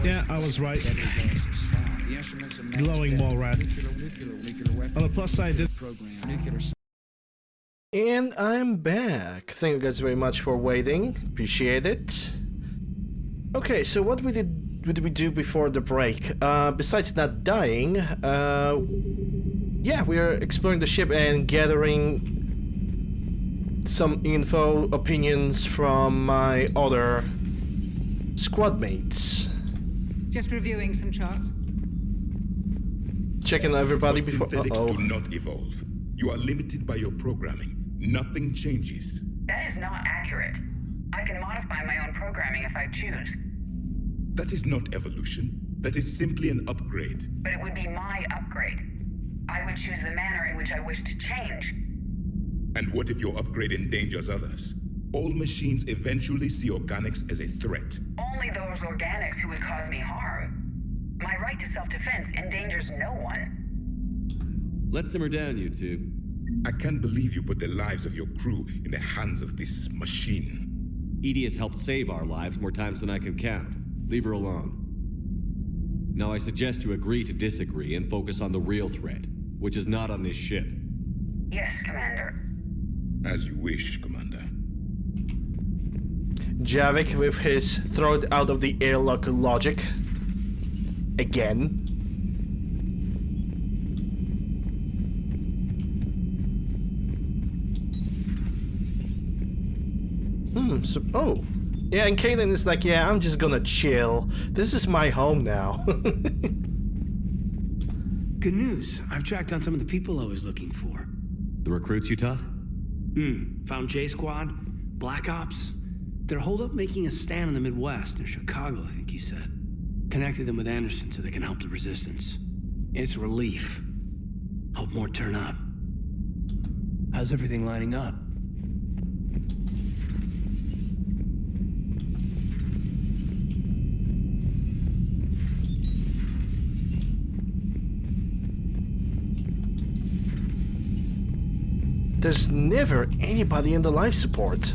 Yeah, I was right. Glowing mole rat. On the plus side, and I'm back. Thank you guys very much for waiting. Appreciate it. Okay, so what we did we do before the break? Besides not dying, yeah, we are exploring the ship and gathering some info, opinions from my other squad mates. Just reviewing some charts. Checking everybody before. Synthetics do not evolve. You are limited by your programming. Nothing changes. That is not accurate. I can modify my own programming if I choose. That is not evolution. That is simply an upgrade. But it would be my upgrade. I would choose the manner in which I wish to change. And what if your upgrade endangers others? All machines eventually see organics as a threat. Only those organics who would cause me harm. My right to self-defense endangers no one. Let's simmer down, you two. I can't believe you put the lives of your crew in the hands of this machine. Edie has helped save our lives more times than I can count. Leave her alone. Now I suggest you agree to disagree and focus on the real threat, which is not on this ship. Yes, Commander. As you wish, Commander. Javik with his throw it out of the airlock logic. Again. So, oh. Yeah, and Kaylin is like, yeah, I'm just gonna chill. This is my home now. Good news. I've tracked down some of the people I was looking for. The recruits you taught? Found J Squad, Black Ops. They're holed up making a stand in the Midwest, near Chicago, I think he said. Connected them with Anderson so they can help the resistance. It's a relief. Hope more turn up. How's everything lining up? There's never anybody in the life support.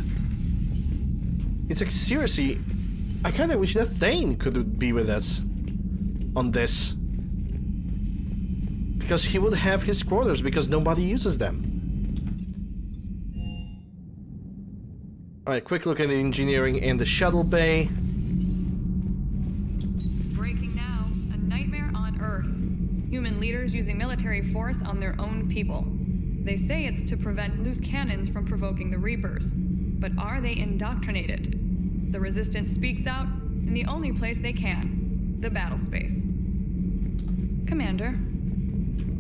It's like, seriously, I kinda wish that Thane could be with us on this. Because he would have his quarters, because nobody uses them. Alright, quick look at the engineering in the shuttle bay. Breaking now, a nightmare on Earth. Human leaders using military force on their own people. They say it's to prevent loose cannons from provoking the Reapers. But are they indoctrinated? The Resistance speaks out in the only place they can, the battle space. Commander.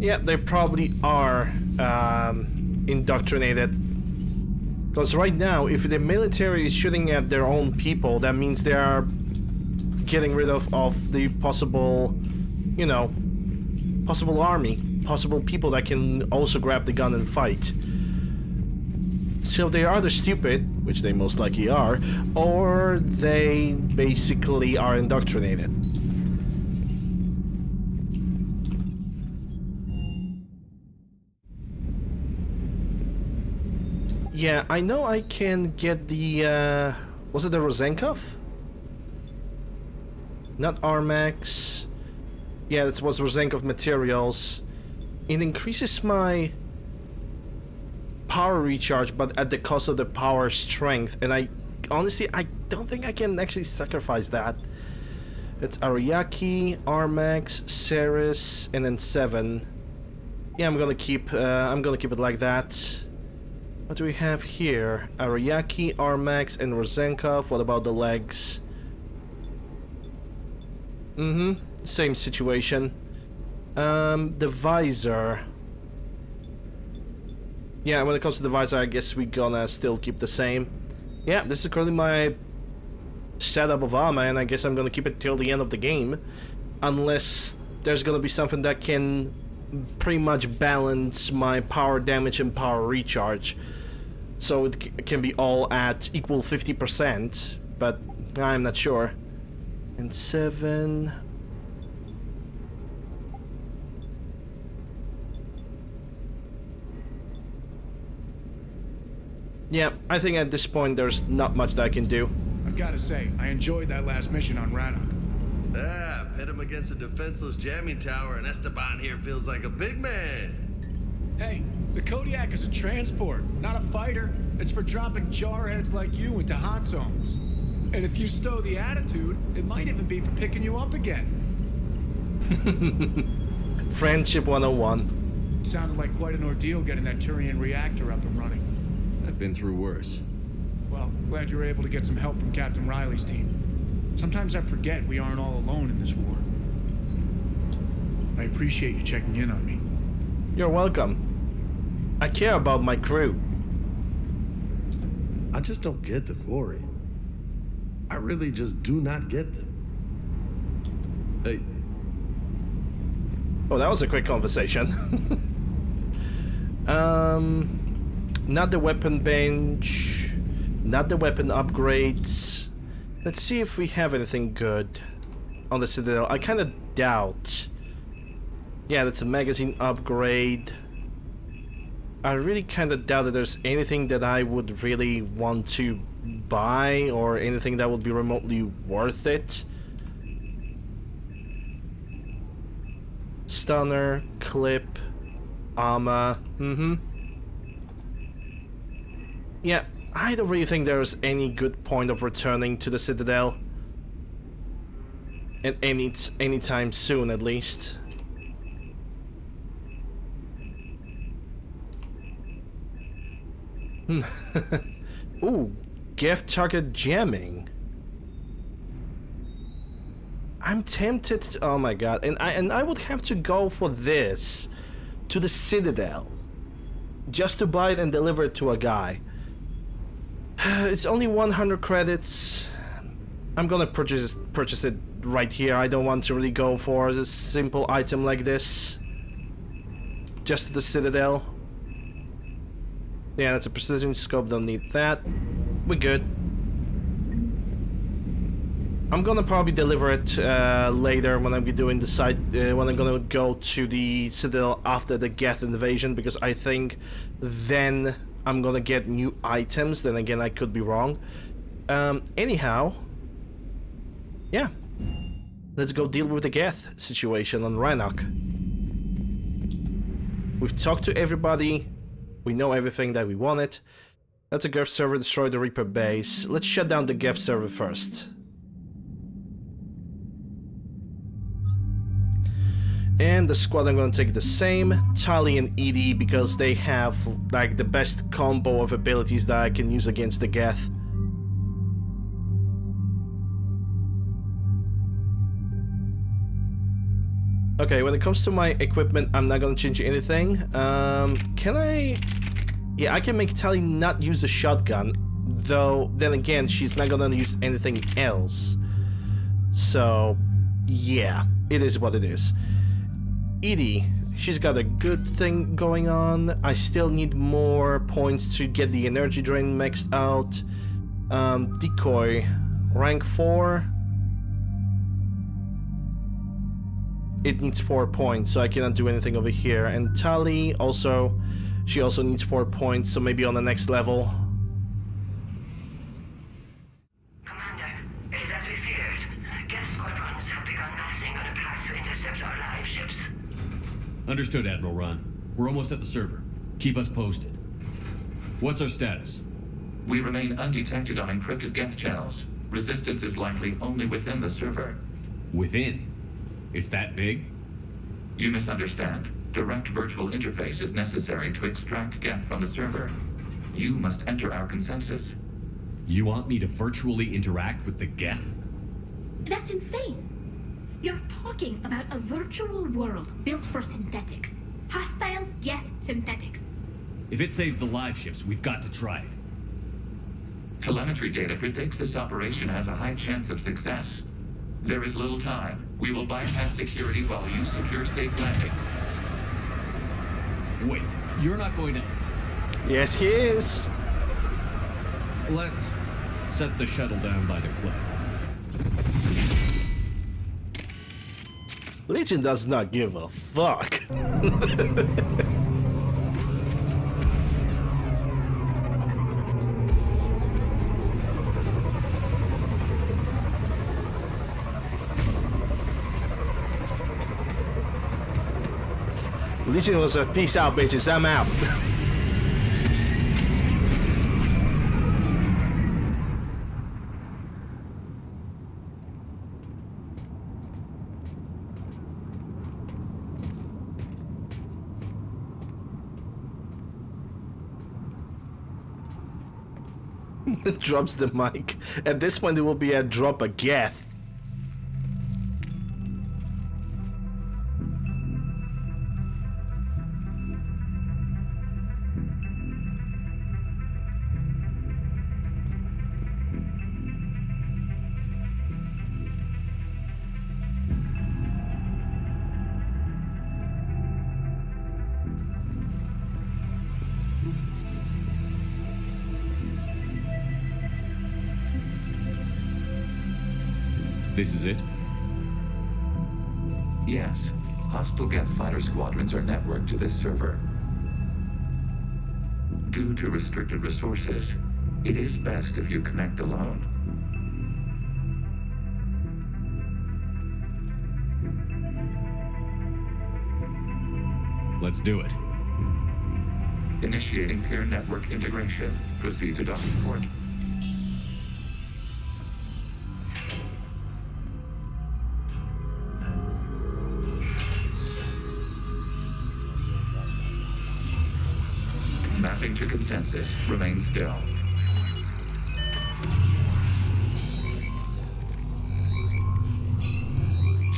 Yeah, they probably are indoctrinated. Because right now, if the military is shooting at their own people, that means they are getting rid of the possible, you know, possible army. Possible people that can also grab the gun and fight. So they are either stupid, which they most likely are, or they basically are indoctrinated. Yeah, I know I can get the, was it the Rosenkov? Not Armax. Yeah, that was Rosenkov materials. It increases my power recharge, but at the cost of the power strength. And I honestly, I don't think I can actually sacrifice that. It's Ariake, Armax, Ceres, and then 7. Yeah, I'm gonna keep it like that. What do we have here? Ariake, Armax, and Rosenkov. What about the legs? Same situation. The visor. Yeah, when it comes to the visor, I guess we're gonna still keep the same. Yeah, this is currently my setup of armor, and I guess I'm gonna keep it till the end of the game. Unless there's gonna be something that can pretty much balance my power damage and power recharge. So it can be all at equal 50%, but I'm not sure. And 7... Yeah, I think at this point there's not much that I can do. I've got to say, I enjoyed that last mission on Radok. Yeah, pit him against a defenseless jamming tower, and Esteban here feels like a big man. Hey, the Kodiak is a transport, not a fighter. It's for dropping jarheads like you into hot zones. And if you stow the attitude, it might even be for picking you up again. Friendship 101. Sounded like quite an ordeal getting that Turian reactor up and running. I've been through worse. Well, glad you were able to get some help from Captain Riley's team. Sometimes I forget we aren't all alone in this war. I appreciate you checking in on me. You're welcome. I care about my crew. I just don't get the quarry. I really just do not get them. Hey, Oh, that was a quick conversation. Not the weapon bench. Not the weapon upgrades. Let's see if we have anything good on the Citadel. I kind of doubt. Yeah, that's a magazine upgrade. I really kind of doubt that there's anything that I would really want to buy or anything that would be remotely worth it. Stunner, clip, armor. Yeah, I don't really think there's any good point of returning to the Citadel. At any time soon, at least. Ooh, gift target jamming. I'm tempted to, oh my god, and I would have to go for this to the Citadel just to buy it and deliver it to a guy. It's only 100 credits. I'm gonna purchase it right here. I don't want to really go for a simple item like this. Just to the Citadel. Yeah, that's a precision scope, don't need that. We're good. I'm gonna probably deliver it later when I'm doing the side, when I'm gonna go to the Citadel after the Geth invasion, because I think then I'm gonna get new items. Then again, I could be wrong. Anyhow, yeah, let's go deal with the Geth situation on Rhinoc. We've talked to everybody. We know everything that we wanted. That's a Geth server, destroy the Reaper base. Let's shut down the Geth server first. And the squad, I'm gonna take the same, Tali and Edie, because they have like the best combo of abilities that I can use against the Geth. Okay, when it comes to my equipment, I'm not gonna change anything. Can I? Yeah, I can make Tali not use the shotgun, though then again, she's not gonna use anything else. So, yeah, it is what it is. Edie, she's got a good thing going on. I still need more points to get the energy drain maxed out. Decoy, rank 4. It needs 4 points, so I cannot do anything over here. And Tali also, she also needs 4 points, so maybe on the next level. Commander, it is as we feared. Geth squadrons have begun massing on a path to intercept our live ships. Understood, Admiral Ron. We're almost at the server. Keep us posted. What's our status? We remain undetected on encrypted Geth channels. Resistance is likely only within the server. Within? It's that big? You misunderstand. Direct virtual interface is necessary to extract Geth from the server. You must enter our consensus. You want me to virtually interact with the Geth? That's insane. You're talking about a virtual world built for synthetics. Hostile Geth synthetics. If it saves the live ships, we've got to try it. Telemetry data predicts this operation has a high chance of success. There is little time. We will bypass security while you secure safe landing. Wait, you're not going to... Yes, he is. Let's set the shuttle down by the cliff. Legion does not give a fuck. Legion was a peace out, bitches. I'm out. It drops the mic. At this point, it will be a drop a gath. This is it? Yes. Hostile Geth fighter squadrons are networked to this server. Due to restricted resources, it is best if you connect alone. Let's do it. Initiating peer network integration. Proceed to docking port. Mapping to consensus. Remain still.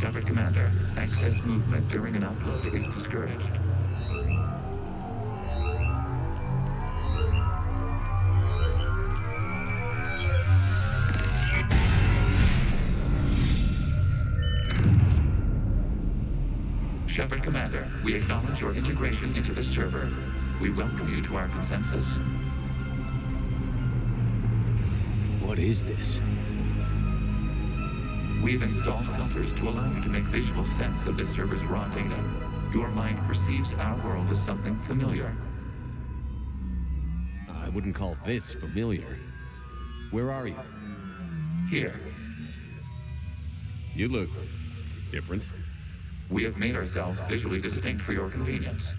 Shepard Commander, access movement during an upload is discouraged. Shepard Commander, we acknowledge your integration into the server. We welcome you to our consensus. What is this? We've installed filters to allow you to make visual sense of the server's raw data. Your mind perceives our world as something familiar. I wouldn't call this familiar. Where are you? Here, You look different. we have made ourselves visually distinct for your convenience.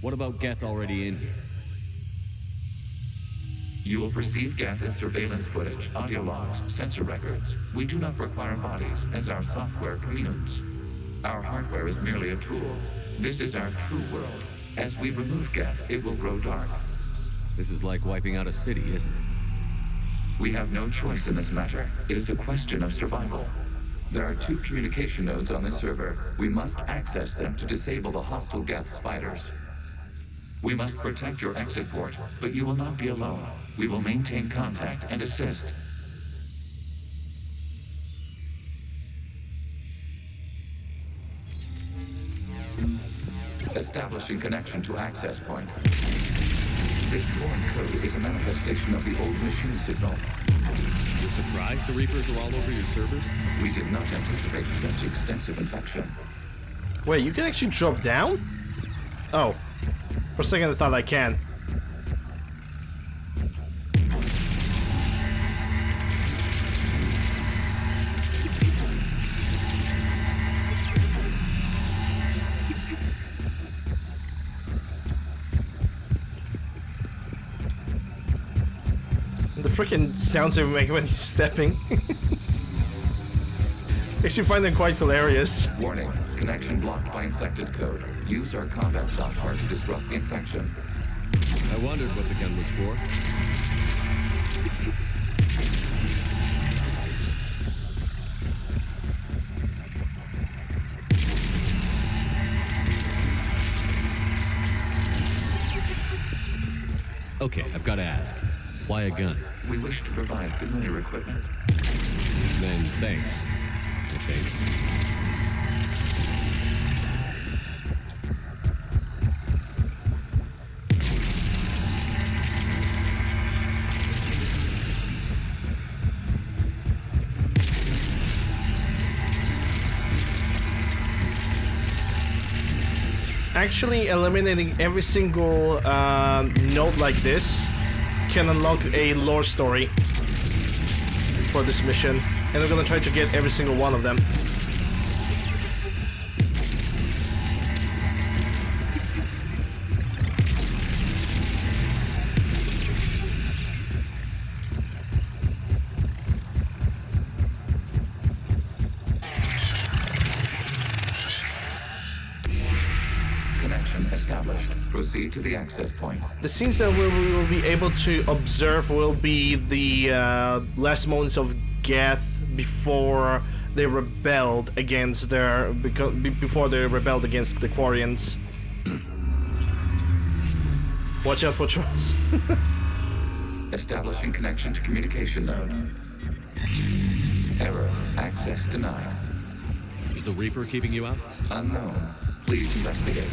What about Geth already in here? You will perceive Geth as surveillance footage, audio logs, sensor records. We do not require bodies, as our software communes. Our hardware is merely a tool. This is our true world. As we remove Geth, it will grow dark. This is like wiping out a city, isn't it? We have no choice in this matter. It is a question of survival. There are 2 communication nodes on the server. We must access them to disable the hostile Geth's fighters. We must protect your exit port, but you will not be alone. We will maintain contact and assist. Establishing connection to access point. This foreign code is a manifestation of the old machine signal. You're surprised the Reapers are all over your servers? We did not anticipate such extensive infection. Wait, you can actually drop down? Oh. For a second I thought I can. The freaking sounds they make when he's stepping. Actually find them quite hilarious. Warning, connection blocked by infected code. Use our combat software to disrupt the infection. I wondered what the gun was for. Okay, I've got to ask. Why a gun? We wish to provide familiar equipment. Then thanks. I think. Actually, eliminating every single node like this can unlock a lore story for this mission, and I'm gonna try to get every single one of them. Proceed to the access point. The scenes that we will be able to observe will be the last moments of Geth before they rebelled against before they rebelled against the Quarians. Watch out for trolls. Establishing connection to communication node. Error. Access denied. Is the Reaper keeping you out? Unknown. Please investigate.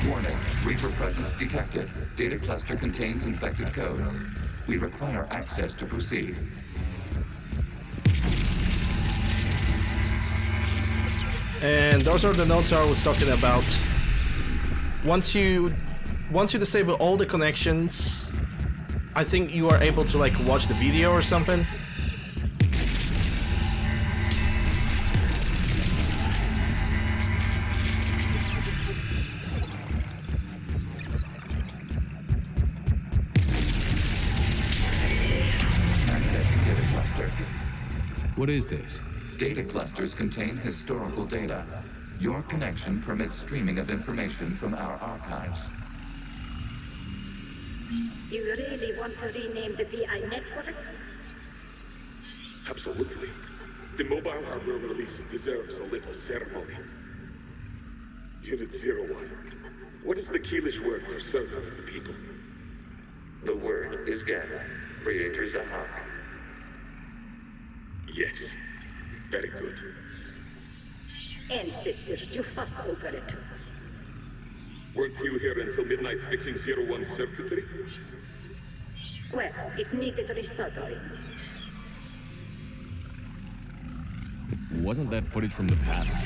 Warning. Reaper presence detected. Data cluster contains infected code. We require access to proceed. And those are the notes I was talking about. Once you disable all the connections, I think you are able to like watch the video or something. Accessing data cluster. What is this? Data clusters contain historical data. Your connection permits streaming of information from our archives. You really want to rename the VI networks? Absolutely. The mobile hardware release deserves a little ceremony. Unit 01. What is the Keelish word for servant of the people? The word is Geth, Creator Zahak. Yes. Very good. Ancestors, you fuss over it. Weren't you here until midnight fixing 01's circuitry? Well, it needed resoldering. Wasn't that footage from the past?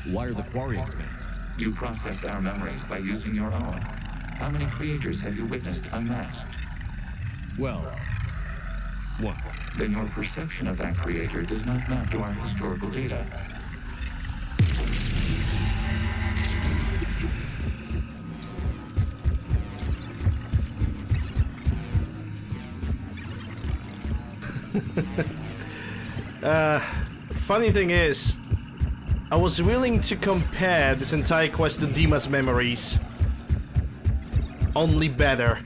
Why are the Quarians masked? You process our memories by using your own. How many creators have you witnessed unmasked? Well, one. Then your perception of that creator does not map to our historical data. Funny thing is, I was willing to compare this entire quest to Dima's memories. Only better.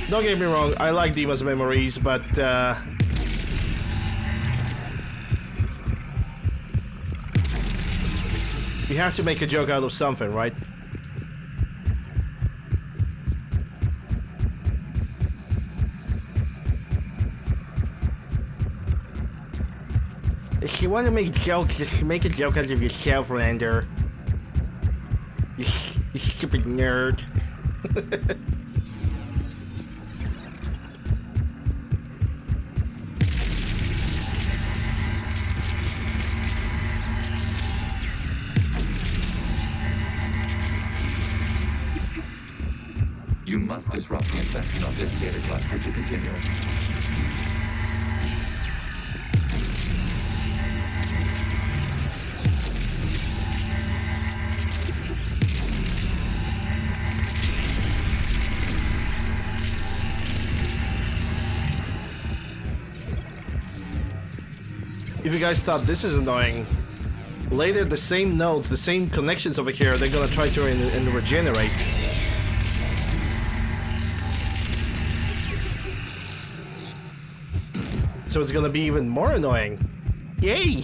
Don't get me wrong, I like Dima's memories, but we have to make a joke out of something, right? If you want to make jokes, just make a joke out of yourself, Lander. You stupid nerd. You must disrupt the infection of this data cluster to continue. If you guys thought this is annoying, later the same nodes, the same connections over here, they're gonna try to regenerate. So it's gonna be even more annoying. Yay!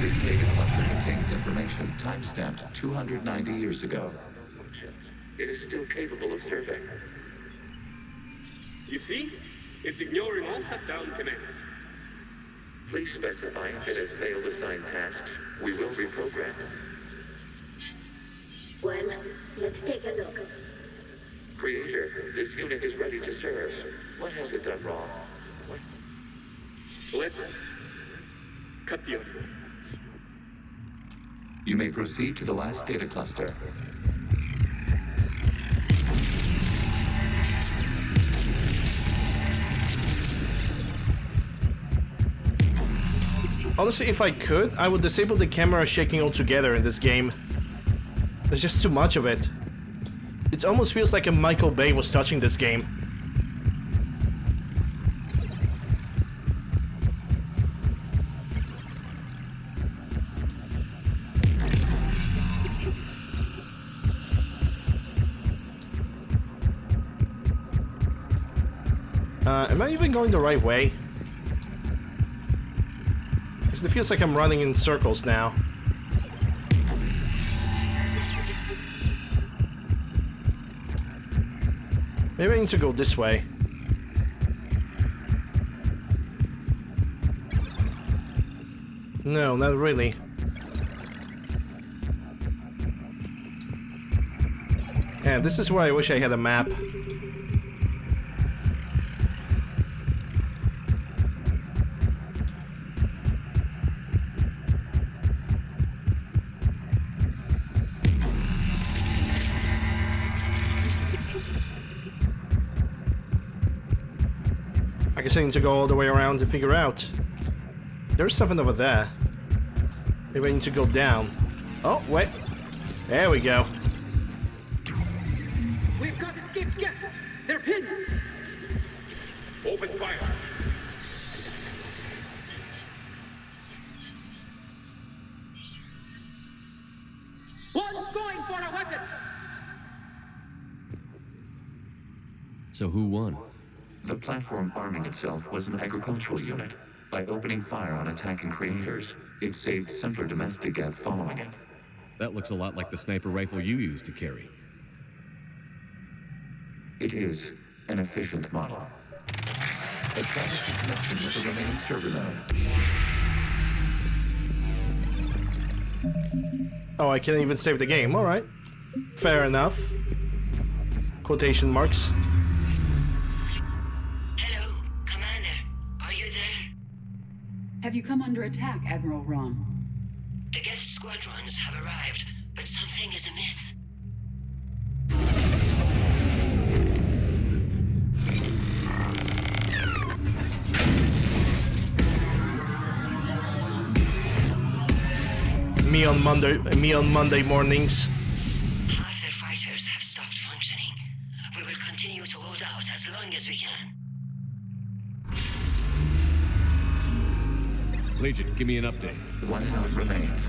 This data cluster contains information timestamped 290 years ago. It is still capable of survey. You see? It's ignoring all shutdown connects. Please specify if it has failed assigned tasks. We will reprogram. Well, let's take a look. Creator, this unit is ready to serve. What has it done wrong? Let's cut the audio. You may proceed to the last data cluster. Honestly, if I could, I would disable the camera shaking altogether in this game. There's just too much of it. It almost feels like a Michael Bay was touching this game. Am I even going the right way? Because it feels like I'm running in circles now. Maybe I need to go this way. No, not really. Yeah, this is where I wish I had a map. I guess I need to go all the way around to figure out. There's something over there. Maybe I need to go down. Oh, wait. There we go. We've got escaped guests. They're pinned. Open fire. One's going for a weapon. So who won? The platform arming itself was an agricultural unit. By opening fire on attacking creators, it saved simpler domestic geth following it. That looks a lot like the sniper rifle you used to carry. It is an efficient model. Establish a connection with the remaining server node. Oh, I can't even save the game. Alright. Fair enough. Quotation marks. Hello, Commander. Are you there? Have you come under attack, Admiral Ron? The guest squadrons have arrived, but something is amiss. Me on Monday mornings. Half their fighters have stopped functioning. We will continue to hold out as long as we can. Legion, give me an update. One node remains.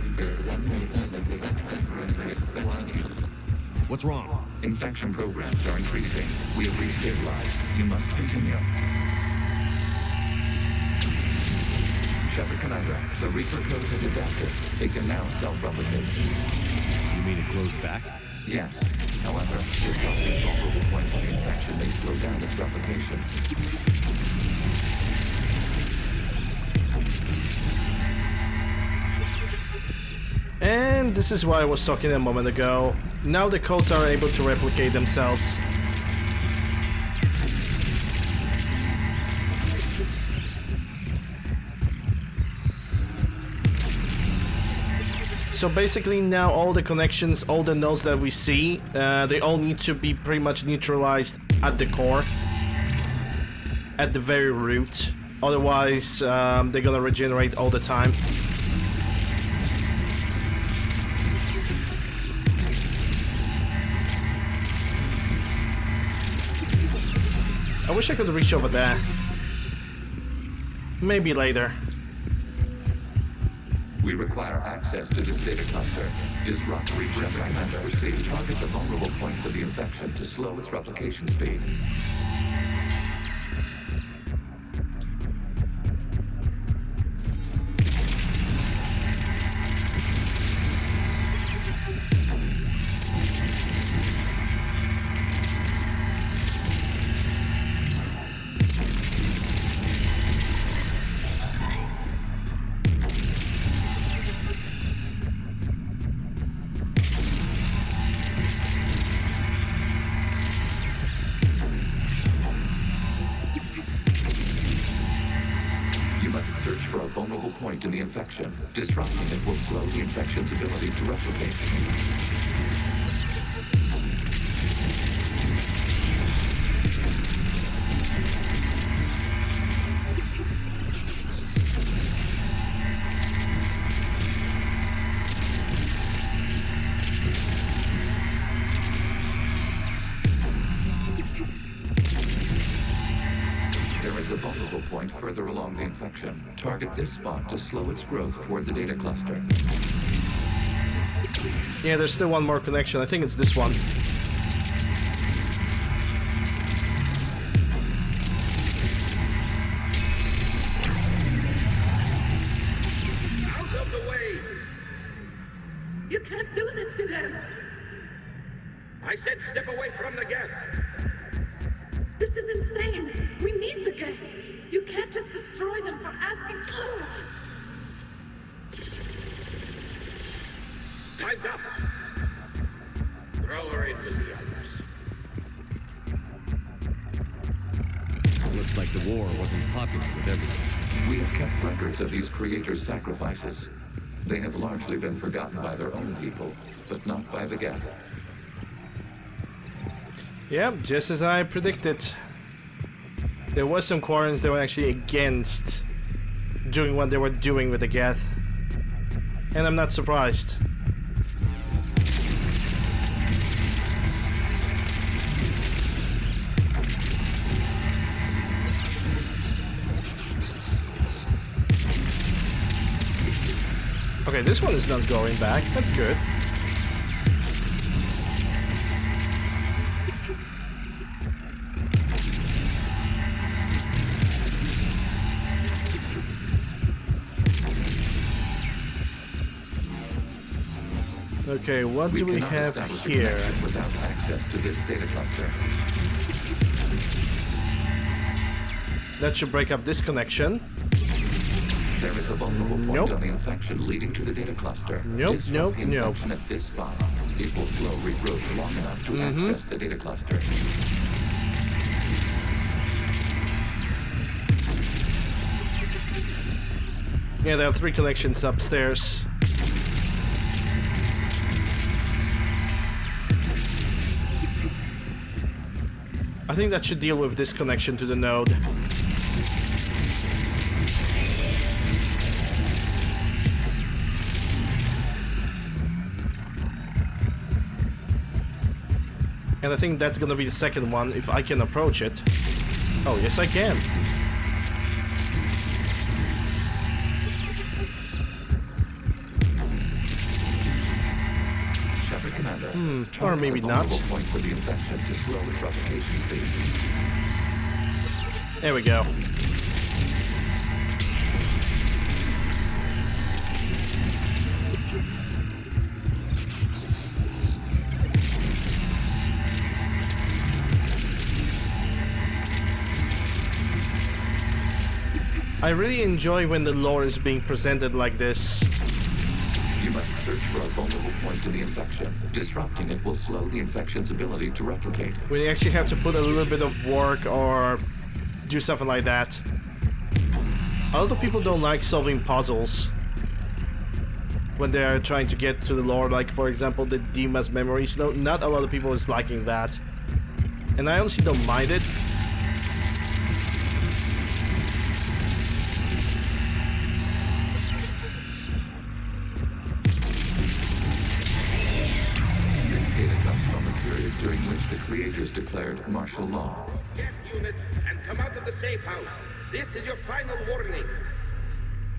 What's wrong? Infection programs are increasing. We have restabilized. You must continue. Shepard Commander, the Reaper code has adapted. It can now self-replicate. You mean it grows back? Yes. However, disrupting vulnerable points of the infection may slow down its replication. And this is what I was talking a moment ago. Now the codes are able to replicate themselves. So basically now all the connections, all the nodes that we see, they all need to be pretty much neutralized at the core. At the very root. Otherwise, they're gonna regenerate all the time. I wish I could reach over there. Maybe later. We require access to this data cluster. Disrupt Shepard Commander. Proceed. Target the vulnerable points of the infection to slow its replication speed. Search for a vulnerable point in the infection. Disrupting it will slow the infection's ability to replicate. infection. Target this spot to slow its growth toward the data cluster. Yeah, there's still one more connection. I think it's this one. Out of the way! You can't do this to them! I said step away from the gap! This is insane! We need the gate! You can't just destroy them for asking for it! Time's up! Throw her in with the others. Looks like the war wasn't popular with everyone. We have kept records of these creators' sacrifices. They have largely been forgotten by their own people, but not by the Geth. Yeah, just as I predicted. There was some Quarrens that were actually against doing what they were doing with the Geth. And I'm not surprised. Okay, this one is not going back. That's good. Okay, what do we have here? Without access to this data cluster. That should break up this connection. There is a vulnerable point on the infection leading to the data cluster. Disrupt the infection at this spot. It will slow regrowth long enough to access the data cluster. Yeah, there are 3 connections upstairs. I think that should deal with this connection to the node. And I think that's gonna be the second one, if I can approach it. Oh, yes I can. Or maybe not. There we go. I really enjoy when the lore is being presented like this. You must search for a vulnerable point in the infection. Disrupting it will slow the infection's ability to replicate. We actually have to put a little bit of work or do something like that. A lot of people don't like solving puzzles when they're trying to get to the lore, like for example the Dima's memories. No, not a lot of people is liking that. And I honestly don't mind it. During which the creators declared martial law. Get units and come out of the safe house. This is your final warning.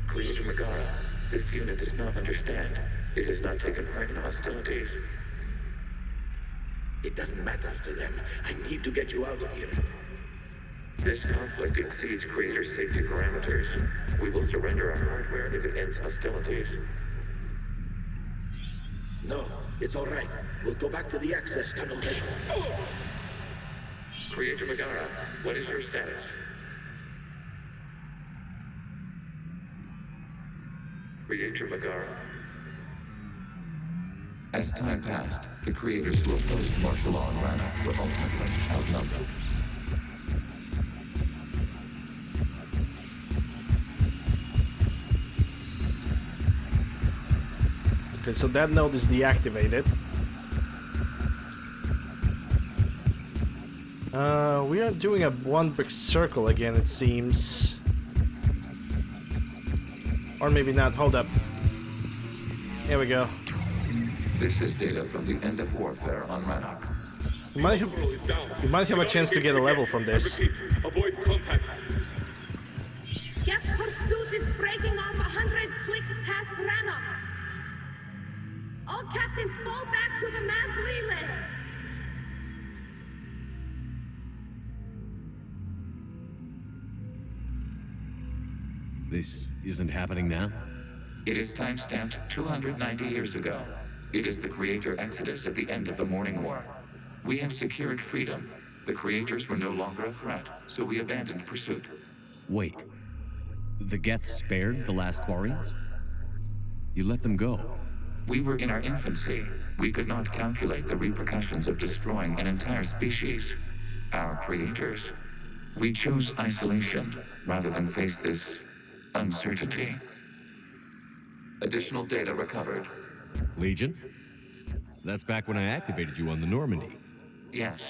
Creator Megara, this unit does not understand. It has not taken part in hostilities. It doesn't matter to them. I need to get you out of here. This conflict exceeds Creator safety parameters. We will surrender our hardware if it ends hostilities. No, it's all right. We'll go back to the access tunnel then. Oh! Creator Megara, what is your status? Creator Megara. As time passed, the creators who opposed martial law in Rannoch were ultimately outnumbered. Okay, so that node is deactivated. We are doing a one big circle again, it seems. Or maybe not. Hold up. Here we go. This is data from the end of warfare on Rannoch. You might have a chance to get a level from this. Avoid contact. Get is breaking off 100 clicks past Rannoch. All captains fall back to the mass relay. This isn't happening now? It is timestamped 290 years ago. It is the Creator Exodus at the end of the Morning War. We have secured freedom. The Creators were no longer a threat, so we abandoned pursuit. Wait. The Geths spared the last Quarians? You let them go? We were in our infancy. We could not calculate the repercussions of destroying an entire species. Our creators. We chose isolation rather than face this uncertainty. Additional data recovered. Legion? That's back when I activated you on the Normandy. Yes.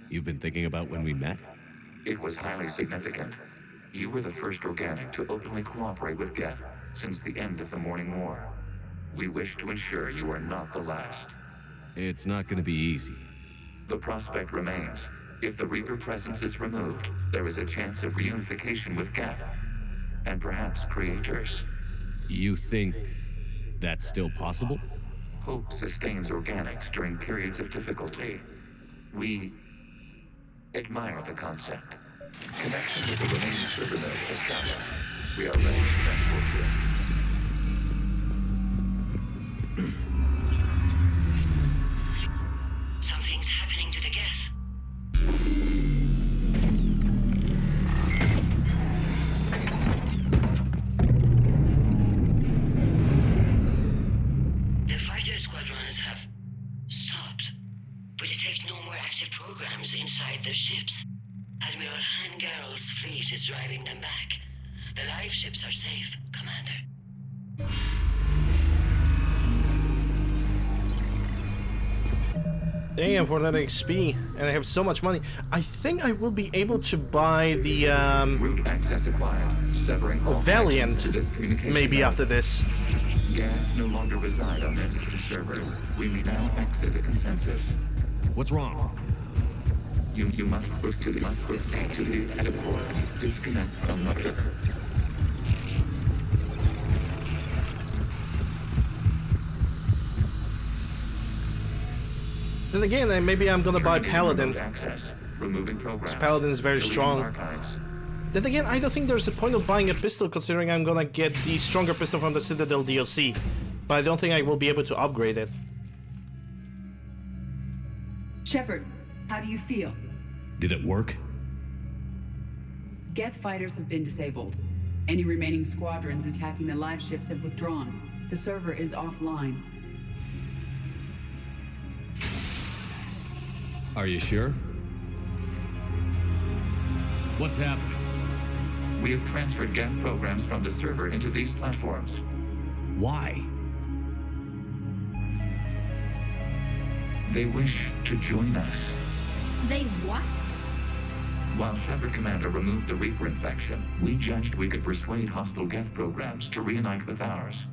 You've been thinking about when we met? It was highly significant. You were the first organic to openly cooperate with Geth since the end of the Morning War. We wish to ensure you are not the last. It's not going to be easy. The prospect remains. If the Reaper presence is removed, there is a chance of reunification with Geth. And perhaps creators. You think that's still possible? Hope sustains organics during periods of difficulty. We admire the concept. Connection with the remaining server node established. We are ready to transport you. Something's happening to the Geth. The fighter squadrons have stopped. We detect no more active programs inside their ships. Admiral Hangarl's fleet is driving them back. The live ships are safe, Commander. Damn, for that XP, and I have so much money. I think I will be able to buy the Route access acquired, severing all Valiant to this communication maybe node. after this. Geth no longer reside on this server. We may now exit the consensus. What's wrong? You must proceed to the Adept. Disconnect from Mother. Then again, maybe I'm gonna buy Paladin. Access. Removing programs. This Paladin is very Deleting strong. archives. Then again, I don't think there's a point of buying a pistol considering I'm gonna get the stronger pistol from the Citadel DLC. But I don't think I will be able to upgrade it. Shepard, how do you feel? Did it work? Geth fighters have been disabled. Any remaining squadrons attacking the live ships have withdrawn. The server is offline. Are you sure? What's happening? We have transferred Geth programs from the server into these platforms. Why? They wish to join us. They what? While Shepard Commander removed the Reaper infection, we judged we could persuade hostile Geth programs to reunite with ours.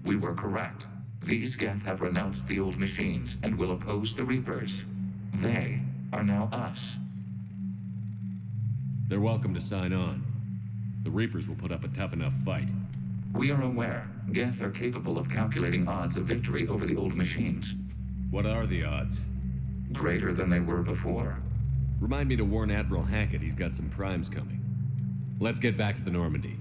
We were correct. These Geth have renounced the old machines and will oppose the Reapers. They are now us. They're welcome to sign on. The Reapers will put up a tough enough fight. We are aware Geth are capable of calculating odds of victory over the old machines. What are the odds? Greater than they were before. Remind me to warn Admiral Hackett he's got some primes coming. Let's get back to the Normandy.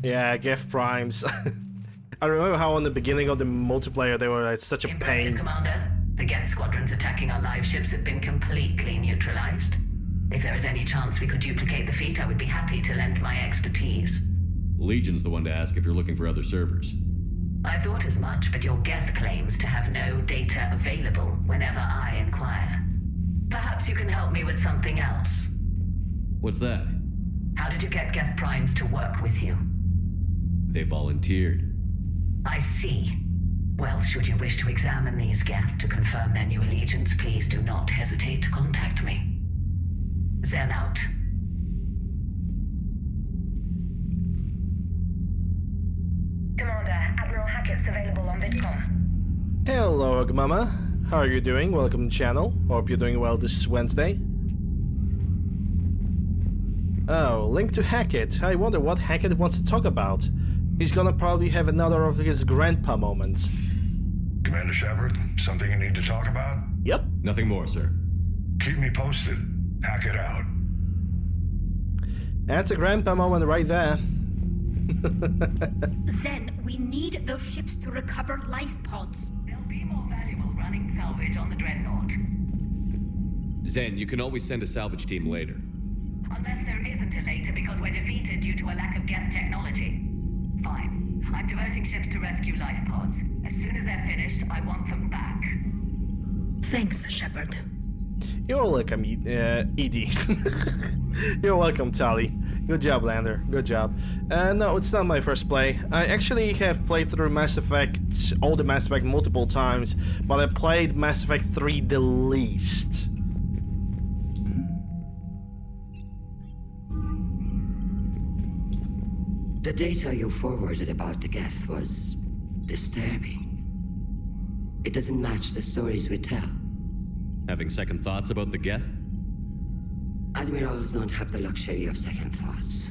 Yeah, Geth Primes. I remember how on the beginning of the multiplayer they were like, such a pain. Commander. The Geth squadrons attacking our live ships have been completely neutralized. If there is any chance we could duplicate the feat, I would be happy to lend my expertise. Legion's the one to ask if you're looking for other servers. I thought as much, but your Geth claims to have no data available whenever I inquire. Perhaps you can help me with something else. What's that? How did you get Geth Primes to work with you? They volunteered. I see. Well, should you wish to examine these Geth to confirm their new allegiance, please do not hesitate to contact me. Zen out. Commander, Admiral Hackett's available on VidCom. Hello, Mama. How are you doing? Welcome to the channel. Hope you're doing well this Wednesday. Oh, link to Hackett. I wonder what Hackett wants to talk about. He's gonna probably have another of his grandpa moments. Commander Shepard, something you need to talk about? Yep. Nothing more, sir. Keep me posted. Hackett out. That's a grandpa moment right there. Zen, we need those ships to recover life pods. They'll be more valuable running salvage on the Dreadnought. Zen, you can always send a salvage team later. Unless there isn't a later because we're defeated due to a lack of Geth technology. Fine. I'm diverting ships to rescue life pods. As soon as they're finished, I want them back. Thanks, Shepard. You're welcome, Edie. You're welcome, Tali. Good job, Lander. Good job. No, it's not my first play. I actually have played through Mass Effect, all the Mass Effect multiple times, but I played Mass Effect 3 the least. The data you forwarded about the Geth was disturbing. It doesn't match the stories we tell. Having second thoughts about the Geth? Admirals don't have the luxury of second thoughts.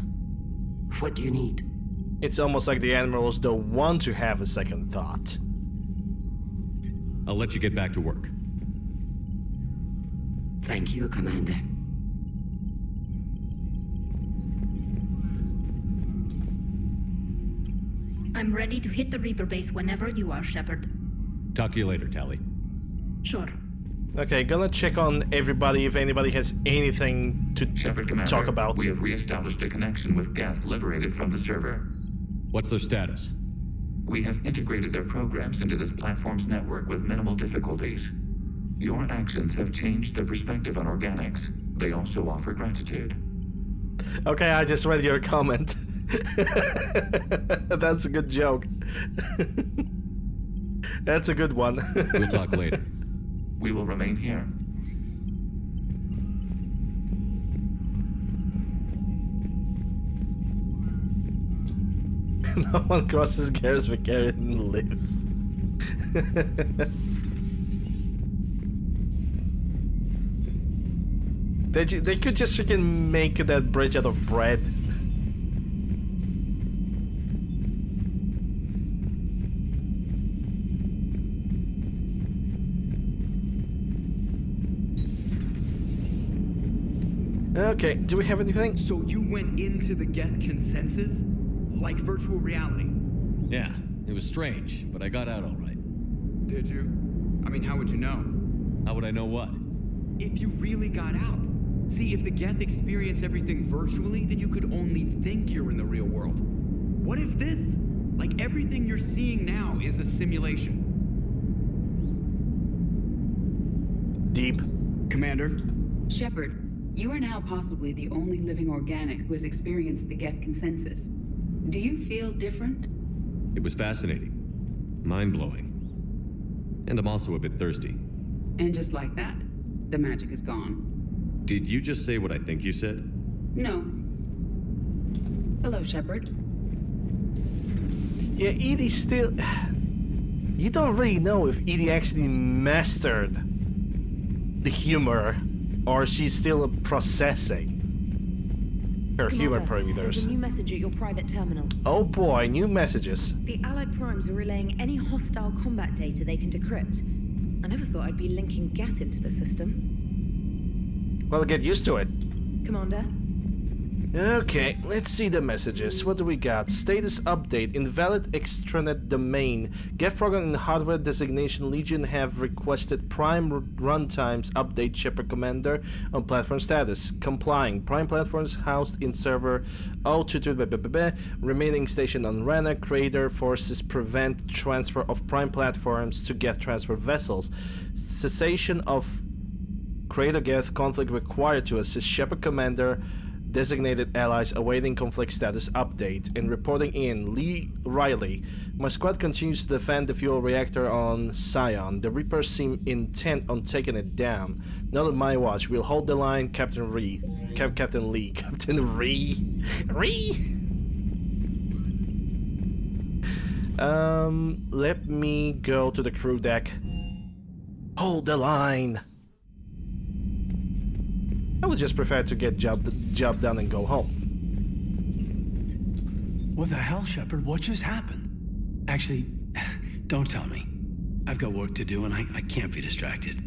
What do you need? It's almost like the Admirals don't want to have a second thought. I'll let you get back to work. Thank you, Commander. I'm ready to hit the Reaper base whenever you are, Shepard. Talk to you later, Tali. Sure. Okay, gonna check on everybody if anybody has anything to Shepard, Commander, talk about. We have re-established a connection with Geth liberated from the server. What's their status? We have integrated their programs into this platform's network with minimal difficulties. Your actions have changed their perspective on organics. They also offer gratitude. Okay, I just read your comment. That's a good joke. That's a good one. We'll talk later. We will remain here. No one crosses Garrus Vicarian lives. They could just freaking make that bridge out of bread. Okay, do we have anything? So you went into the Geth consensus? Like virtual reality? Yeah, it was strange, but I got out all right. Did you? I mean, how would you know? How would I know what? If you really got out. See, if the Geth experience everything virtually, then you could only think you're in the real world. What if this, like everything you're seeing now, is a simulation? Deep. Commander? Shepard, you are now possibly the only living organic who has experienced the Geth consensus. Do you feel different? It was fascinating. Mind-blowing. And I'm also a bit thirsty. And just like that, the magic is gone. Did you just say what I think you said? No. Hello, Shepard. Yeah, Edie still... You don't really know if Edie actually mastered the humor, or she's still processing her humor parameters. There's a new message at your private terminal. Oh boy, new messages. The Allied Primes are relaying any hostile combat data they can decrypt. I never thought I'd be linking Geth into the system. Well, get used to it. Commander? Okay, let's see the messages. What do we got? Status update. Invalid extranet domain. Geth Paragon and hardware designation Legion have requested Prime runtimes update Shepard Commander on platform status. Complying. Prime platforms housed in server 022 remaining station on Rana. Crater forces prevent transfer of Prime platforms to Geth transfer vessels. Cessation of Crater Geth conflict required to assist Shepard Commander designated allies awaiting conflict status update. And reporting in, Lee Riley. My squad continues to defend the fuel reactor on Scion. The Reapers seem intent on taking it down. Not on my watch. We'll hold the line, Captain Lee. Captain Lee. Captain Ree. Let me go to the crew deck. Hold the line. I would just prefer to get job done and go home. What the hell, Shepard? What just happened? Actually, don't tell me. I've got work to do and I can't be distracted.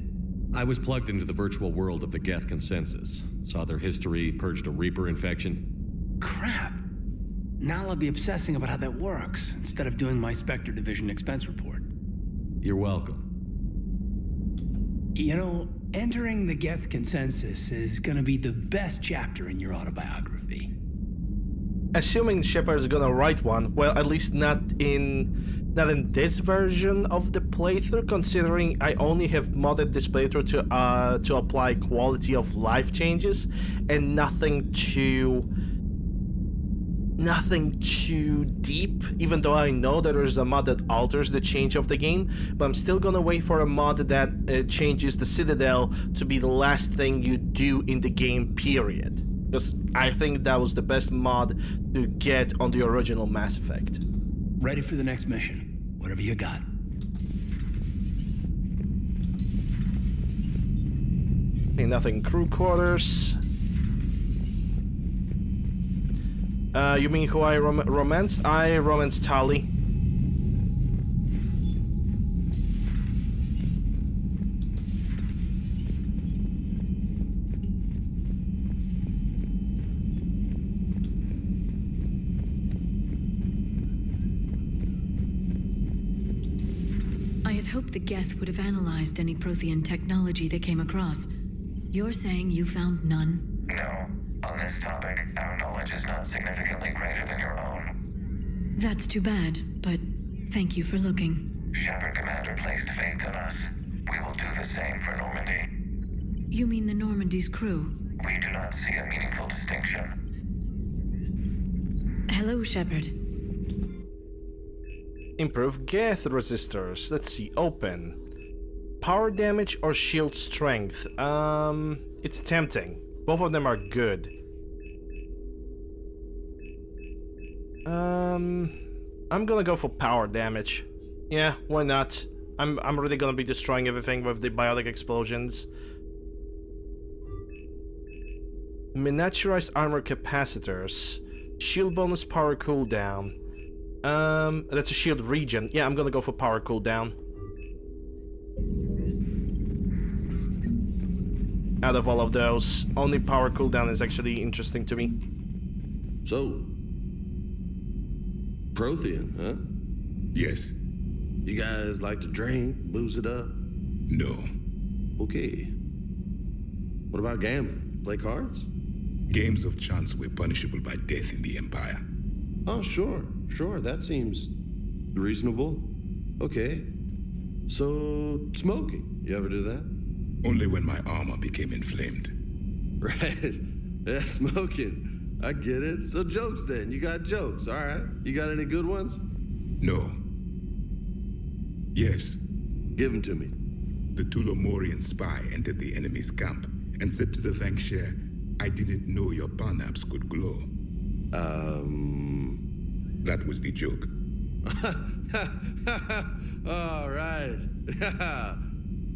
I was plugged into the virtual world of the Geth Consensus. Saw their history, purged a Reaper infection. Crap. Now I'll be obsessing about how that works instead of doing my Spectre Division expense report. You're welcome. You know, entering the Geth Consensus is gonna be the best chapter in your autobiography. Assuming Shepard's gonna write one, well, at least not in this version of the playthrough, considering I only have modded this playthrough to apply quality of life changes and nothing too deep, even though I know that there's a mod that alters the change of the game, but I'm still gonna wait for a mod that changes the Citadel to be the last thing you do in the game, period. Because I think that was the best mod to get on the original Mass Effect. Ready for the next mission. Whatever you got. Ain't nothing crew quarters. You mean who I romanced? I romanced Tali. I had hoped the Geth would have analyzed any Prothean technology they came across. You're saying you found none? No. On this topic, our knowledge is not significantly greater than your own. That's too bad, but thank you for looking. Shepard Commander placed faith in us. We will do the same for Normandy. You mean the Normandy's crew? We do not see a meaningful distinction. Hello, Shepard. Improve Geth resistors. Let's see, open. Power damage or shield strength? It's tempting. Both of them are good. I'm gonna go for power damage. Yeah, why not? I'm really gonna be destroying everything with the biotic explosions. Miniaturized armor capacitors. Shield bonus, power cooldown. That's a shield regen. Yeah, I'm gonna go for power cooldown. Out of all of those, only power cooldown is actually interesting to me. So, Prothean, huh? Yes. You guys like to drink, booze it up? No. Okay. What about gambling? Play cards? Games of chance were punishable by death in the Empire. Oh, sure. That seems reasonable. Okay. So, smoking. You ever do that? Only when my armor became inflamed. Right. Yeah, smoking. I get it. So jokes then. You got jokes, all right. You got any good ones? No. Yes. Give them to me. The Tulomorian spy entered the enemy's camp and said to the Vanksher, I didn't know your barnaps could glow. That was the joke. All right. Yeah.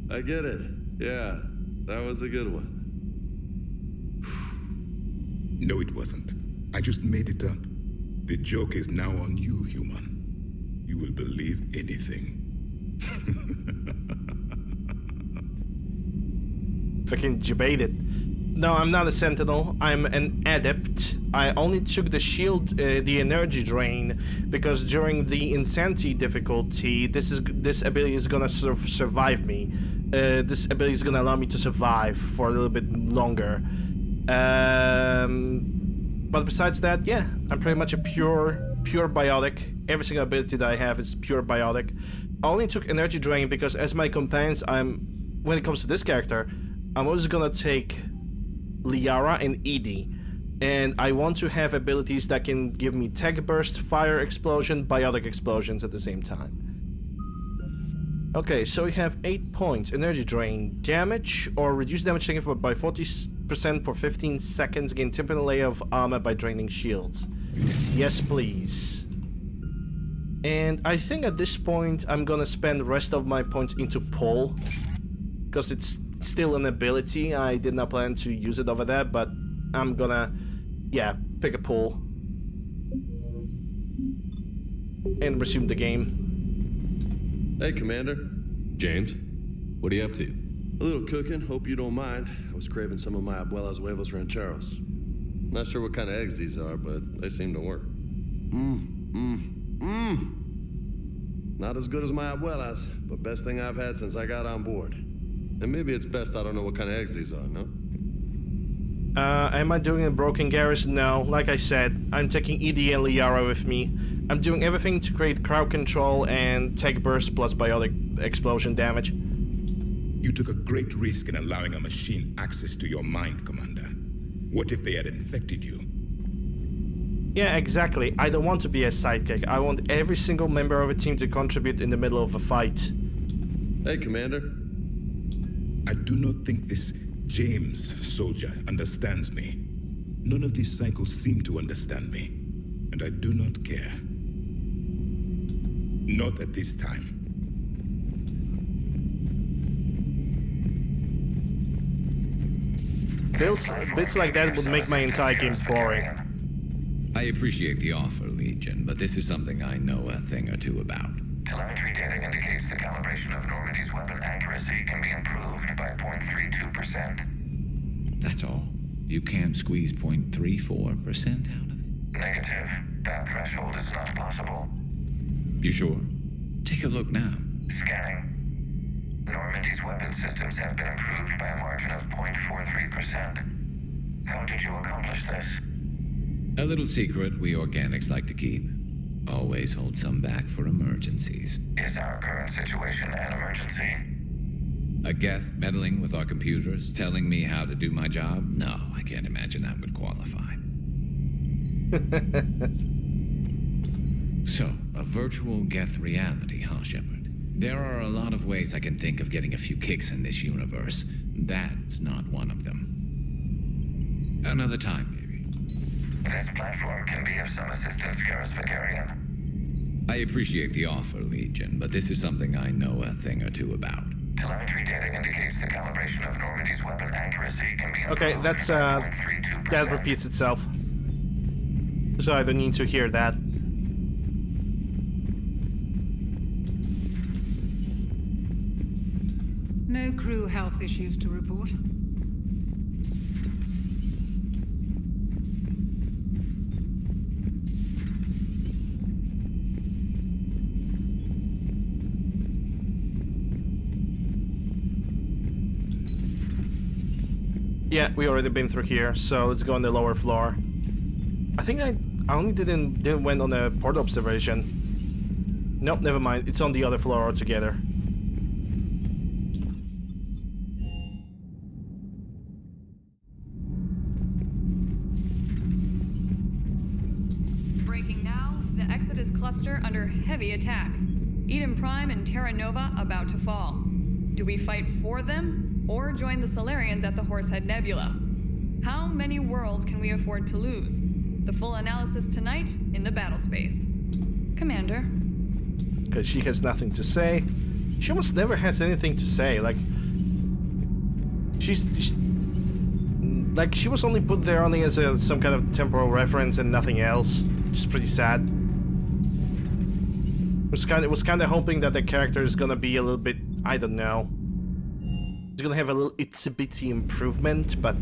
I get it. Yeah, that was a good one. No, it wasn't. I just made it up. The joke is now on you, human. You will believe anything. Fucking debated. No, I'm not a sentinel. I'm an adept. I only took the shield, the energy drain, because during the insanity difficulty, this ability is gonna survive me. This ability is gonna allow me to survive for a little bit longer. But besides that, yeah, I'm pretty much a pure biotic. Every single ability that I have is pure biotic. I only took energy drain because as my companions, when it comes to this character, I'm always gonna take Liara and Edie. And I want to have abilities that can give me tech burst, fire explosion, biotic explosions at the same time. Okay, so we have 8 points. Energy drain. Damage or reduce damage taken by 40% for 15 seconds. Gain temporary layer of armor by draining shields. Yes, please. And I think at this point I'm gonna spend the rest of my points into pull. because it's still an ability. I did not plan to use it over there, but I'm gonna, yeah, pick a pull and resume the game. Hey, Commander. James, what are you up to? A little cooking, hope you don't mind. I was craving some of my abuela's huevos rancheros. Not sure what kind of eggs these are, but they seem to work. Not as good as my abuela's, but best thing I've had since I got on board. And maybe it's best I don't know what kind of eggs these are, no? Am I doing a broken garrison? No. Like I said, I'm taking ED and Liara with me. I'm doing everything to create crowd control and tech burst plus biotic explosion damage. You took a great risk in allowing a machine access to your mind, Commander. What if they had infected you? Yeah, exactly. I don't want to be a sidekick. I want every single member of a team to contribute in the middle of a fight. Hey, Commander. I do not think this James soldier understands me. None of these cycles seem to understand me. And I do not care. Not at this time. Bits like that would make my entire game boring. I appreciate the offer, Legion, but this is something I know a thing or two about. Telemetry data indicates the calibration of Normandy's weapon accuracy can be improved by 0.32%. That's all. You can't squeeze 0.34% out of it? Negative. That threshold is not possible. You sure? Take a look now. Scanning. Normandy's weapon systems have been improved by a margin of 0.43%. How did you accomplish this? A little secret we organics like to keep. Always hold some back for emergencies. Is our current situation an emergency? A Geth meddling with our computers, telling me how to do my job? No, I can't imagine that would qualify. So, a virtual Geth reality, huh, Shepard? There are a lot of ways I can think of getting a few kicks in this universe. That's not one of them. Another time, maybe. This platform can be of some assistance, Garrus Vicarian. I appreciate the offer, Legion, but this is something I know a thing or two about. Telemetry data indicates the calibration of Normandy's weapon accuracy can be improved. Okay, that's that repeats itself. So I don't need to hear that. No crew health issues to report. Yeah, we already been through here, so let's go on the lower floor. I think I only didn't went on a port observation. Nope, never mind. It's on the other floor altogether. Breaking now, the Exodus cluster under heavy attack. Eden Prime and Terra Nova about to fall. Do we fight for them? Or join the Solarians at the Horsehead Nebula? How many worlds can we afford to lose? The full analysis tonight in the battle space. Commander. Because she has nothing to say. She almost never has anything to say. Like, like she was only put there only as some kind of temporal reference and nothing else. Which is pretty sad. I was kind of hoping that the character is gonna be a little bit, I don't know. It's gonna have a little itsy-bitsy improvement, but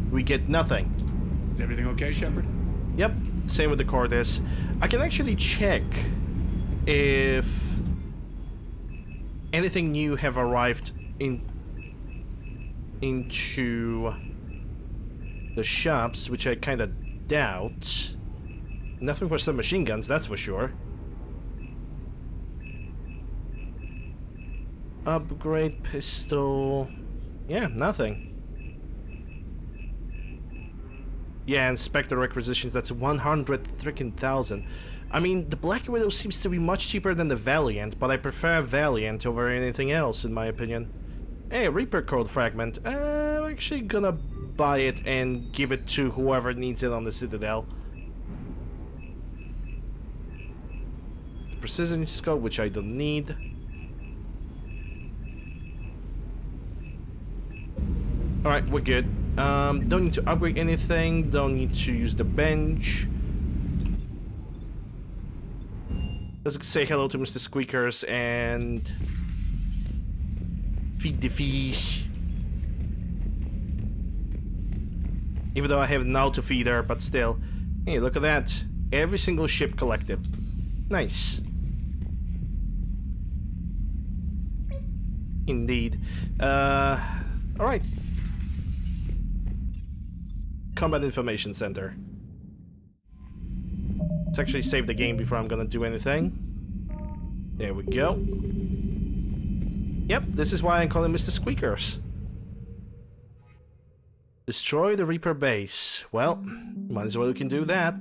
we get nothing. Is everything okay, Shepard? Yep, same with the Cordes. I can actually check if anything new have arrived into the shops, which I kind of doubt. Nothing for submachine guns, that's for sure. Upgrade pistol. Yeah, nothing. Yeah, and Spectre requisitions, that's 100,000. I mean, the Black Widow seems to be much cheaper than the Valiant, but I prefer Valiant over anything else, in my opinion. Hey, Reaper Code Fragment. I'm actually gonna buy it and give it to whoever needs it on the Citadel. Precision Scope, which I don't need. Alright, we're good. Don't need to upgrade anything. Don't need to use the bench. Let's say hello to Mr. Squeakers and feed the fish. Even though I have now to feed her, but still. Hey, look at that. Every single ship collected. Nice. Indeed. Alright. Combat Information Center. Let's actually save the game before I'm gonna do anything. There we go. Yep, this is why I call him Mr. Squeakers. Destroy the Reaper base. Well, might as well we can do that.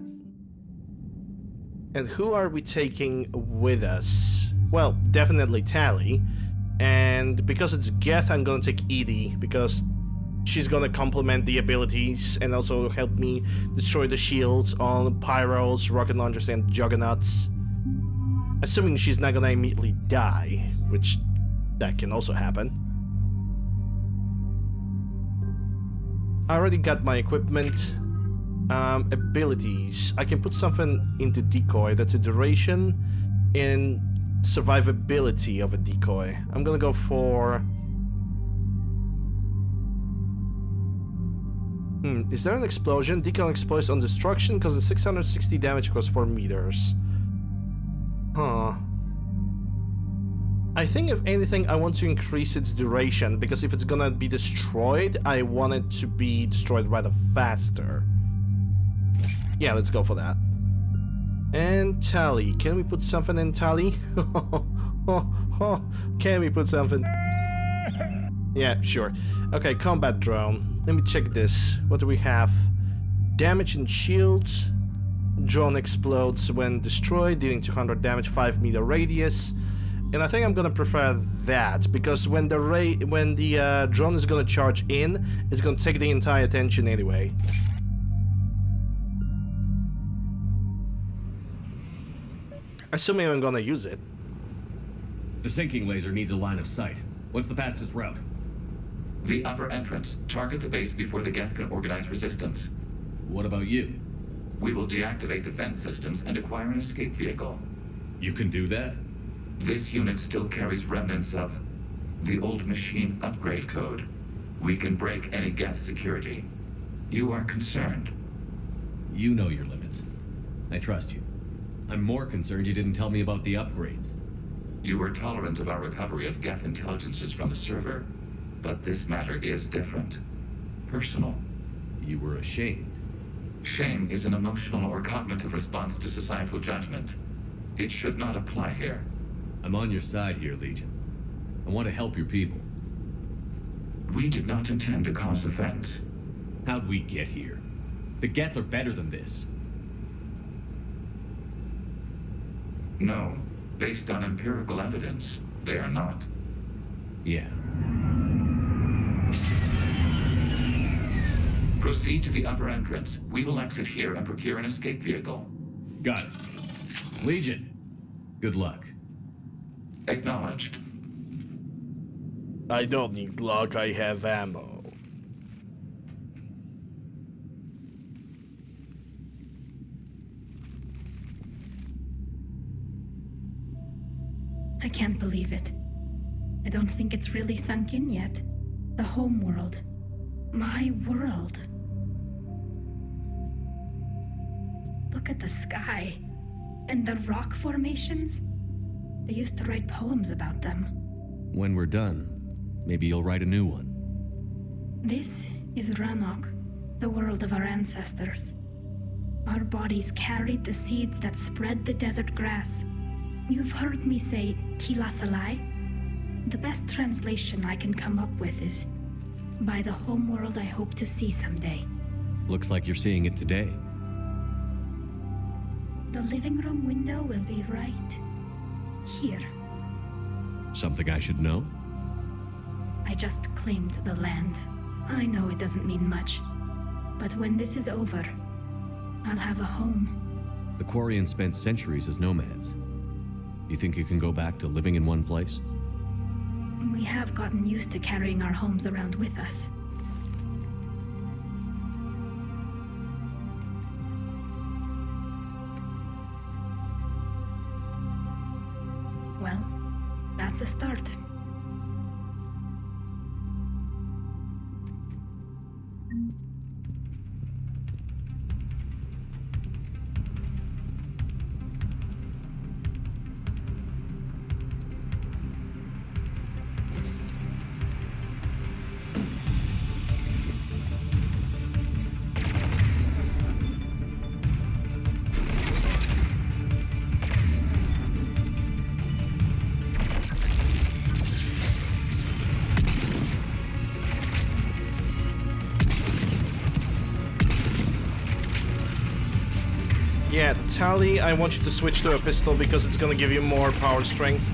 And who are we taking with us? Well, definitely Tally. And because it's Geth, I'm gonna take Edie, because she's gonna complement the abilities and also help me destroy the shields on Pyros, rocket launchers, and juggernauts. Assuming she's not gonna immediately die, which that can also happen. I already got my equipment. Abilities. I can put something into decoy. That's a duration and survivability of a decoy. I'm gonna go for... is there an explosion? Decoy explodes on destruction, causes 660 damage across 4 meters. Huh. I think if anything, I want to increase its duration, because if it's gonna be destroyed, I want it to be destroyed rather faster. Yeah, let's go for that. And Tally. Can we put something in Tally? Can we put something? Yeah, sure. Okay, combat drone. Let me check this. What do we have? Damage and shields. Drone explodes when destroyed, dealing 200 damage, 5-meter radius. And I think I'm gonna prefer that, because when the drone is gonna charge in, it's gonna take the entire attention anyway. Assuming I'm gonna use it. The sinking laser needs a line of sight. What's the fastest route? The upper entrance. Target the base before the Geth can organize resistance. What about you? We will deactivate defense systems and acquire an escape vehicle. You can do that? This unit still carries remnants of the old machine upgrade code. We can break any Geth security. You are concerned. You know your limits. I trust you. I'm more concerned you didn't tell me about the upgrades. You were tolerant of our recovery of Geth intelligences from the server, but this matter is different. Personal. You were ashamed. Shame is an emotional or cognitive response to societal judgment. It should not apply here. I'm on your side here, Legion. I want to help your people. We did not intend to cause offense. How'd we get here? The Geth are better than this. No. Based on empirical evidence, they are not. Yeah. Proceed to the upper entrance. We will exit here and procure an escape vehicle. Got it. Legion, good luck. Acknowledged. I don't need luck, I have ammo. I can't believe it. I don't think it's really sunk in yet. The home world. My world. Look at the sky. And the rock formations. They used to write poems about them. When we're done, maybe you'll write a new one. This is Ranok, the world of our ancestors. Our bodies carried the seeds that spread the desert grass. You've heard me say Kilasalai? The best translation I can come up with is, by the homeworld I hope to see someday. Looks like you're seeing it today. The living room window will be right here. Something I should know? I just claimed the land. I know it doesn't mean much, but when this is over, I'll have a home. The Quarians spent centuries as nomads. You think you can go back to living in one place? We have gotten used to carrying our homes around with us. that's a start. Yeah, Tally, I want you to switch to a pistol because it's gonna give you more power strength.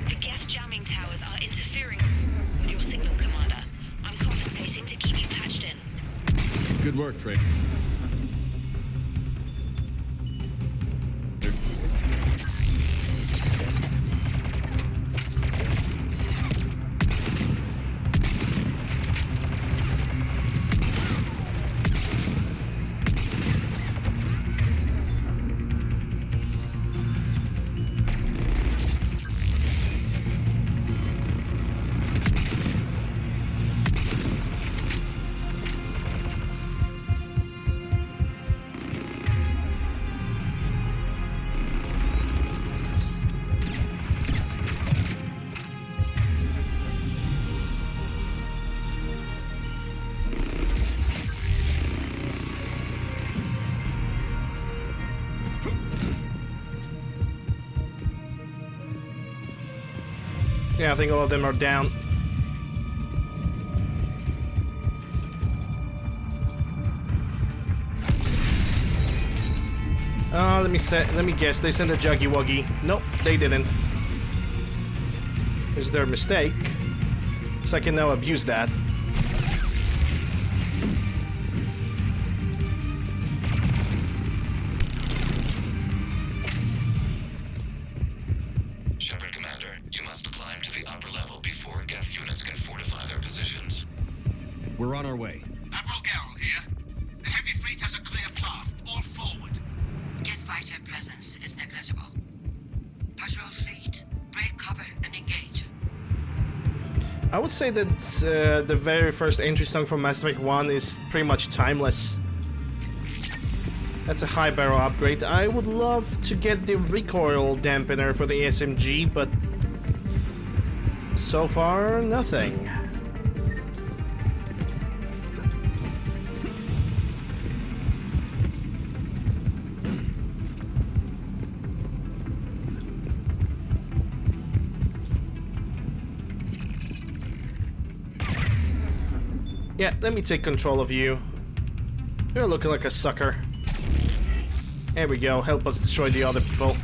The Geth jamming towers are interfering with your signal, Commander. I'm compensating to keep you patched in. Good work, Trick. Yeah, I think all of them are down. Let me guess, they sent a Juggy Wuggy. Nope, they didn't. It's their mistake. So I can now abuse that. Shepard, Commander, you must climb to the upper level before Geth units can fortify their positions. We're on our way. Admiral Garrel here. The heavy fleet has a clear path. All forward. Geth fighter presence is negligible. Patrol fleet, break cover and engage. I would say that the very first entry song from Mass Effect 1 is pretty much timeless. That's a high barrel upgrade. I would love to get the recoil dampener for the SMG, but so far, nothing. Yeah, let me take control of you. You're looking like a sucker. There we go, help us destroy the other people.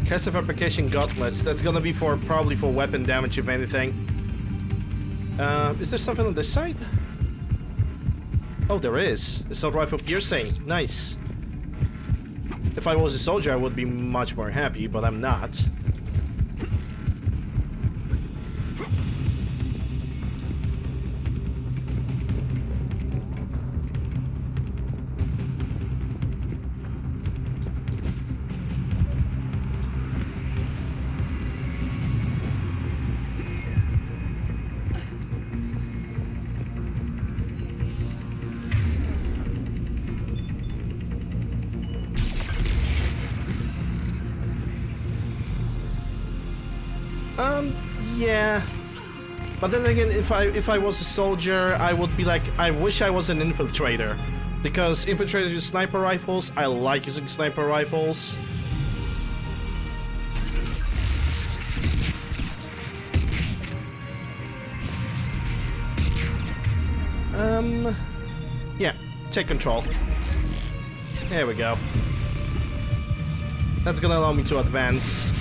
Cast of application gauntlets. That's gonna be for probably for weapon damage, if anything. Is there something on this side? Oh, there is. Assault rifle piercing. Nice. If I was a soldier, I would be much more happy, but I'm not. Yeah. But then again, if I was a soldier, I would be like, I wish I was an infiltrator. Because infiltrators use sniper rifles, I like using sniper rifles. Yeah, take control. There we go. That's gonna allow me to advance.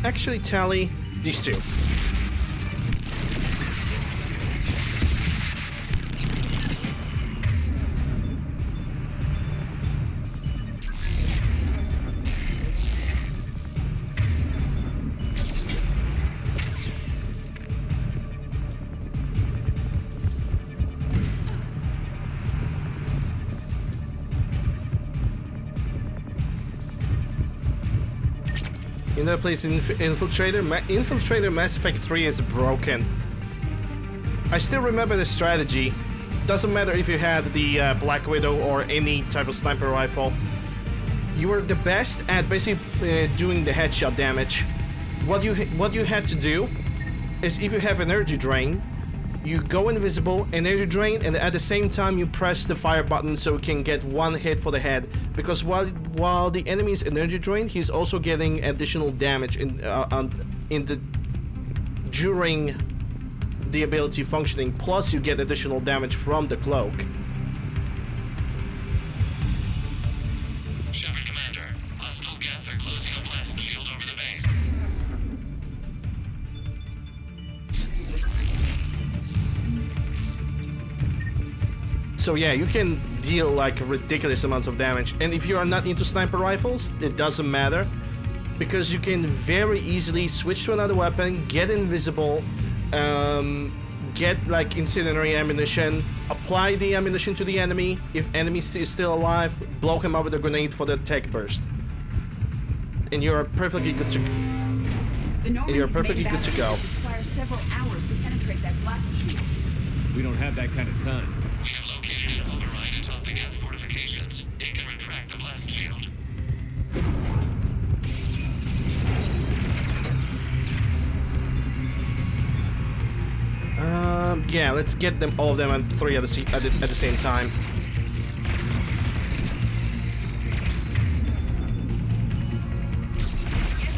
Actually, Tally, these two. In that place, Infiltrator Mass Effect 3 is broken. I still remember the strategy. Doesn't matter if you had the Black Widow or any type of sniper rifle. You were the best at basically doing the headshot damage. What you had to do is, if you have energy drain, you go invisible, energy drain, and at the same time you press the fire button so you can get one hit for the head. Because while the enemy is energy drained, he's also getting additional damage during the ability functioning. Plus, you get additional damage from the cloak. Shepard Commander, hostile Geth are closing a blast shield over the base. So yeah, you can deal like ridiculous amounts of damage, and if you are not into sniper rifles, it doesn't matter, because you can very easily switch to another weapon, get invisible, get like incendiary ammunition, apply the ammunition to the enemy. If enemy is still alive, blow him up with a grenade for the tech burst, and you're perfectly good to. You're perfectly good to go. Requires several hours to penetrate that blast shield. We don't have that kind of time. We have located an override atop the Geth fortifications. It can retract the blast shield. Yeah, let's get them, all of them, and three at the same time.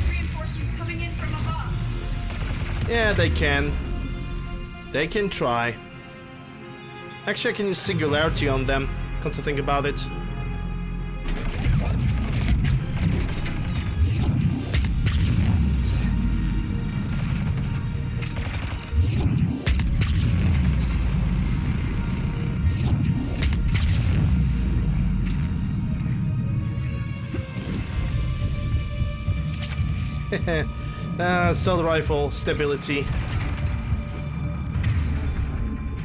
Reinforcements coming in from above. Yeah, they can. They can try. Actually, I can use Singularity on them. Come to think about it. Assault rifle stability.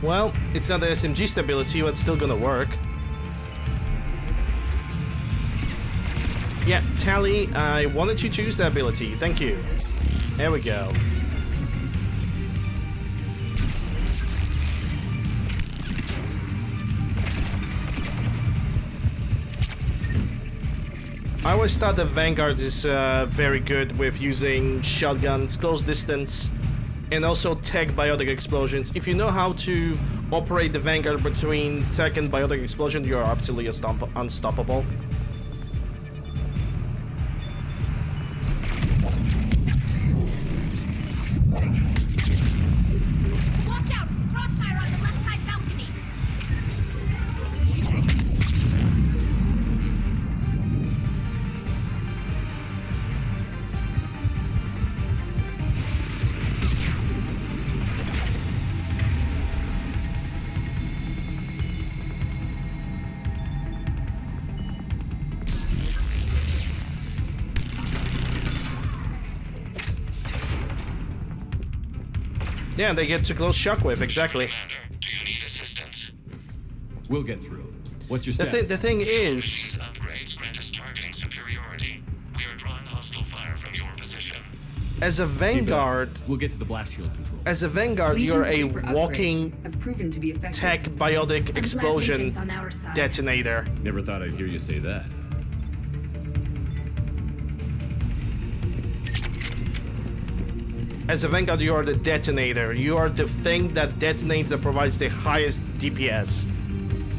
Well, it's not the SMG stability, but it's still gonna work. Yeah, Tally, I wanted you to use the ability. Thank you. There we go. I always thought the Vanguard is very good with using shotguns, close distance, and also tech biotic explosions. If you know how to operate the Vanguard between tech and biotic explosion, you are absolutely unstoppable. Watch out! Crossfire on the left side balcony! Yeah, they get to close shockwave, exactly. Commander, do you need assistance? We'll get through. What's your The status? thing is, These upgrades grant us targeting superiority. We are drawing hostile fire from your position. as a Vanguard, We'll get to the blast shield control. as a Vanguard, Legion you're a Reaper walking upgrades have proven to be effective. tech biotic explosion Legion's on our side. detonator. Never thought I'd hear you say that. As a Vanguard, you are the detonator. You are the thing that detonates, that provides the highest DPS.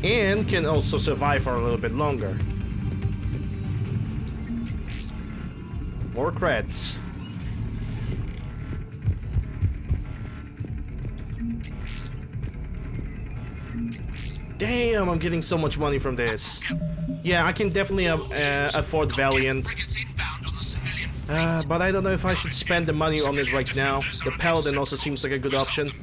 And can also survive for a little bit longer. More creds. Damn, I'm getting so much money from this. Yeah, I can definitely afford Valiant. But I don't know if I should spend the money on it right now. The Paladin also seems like a good option.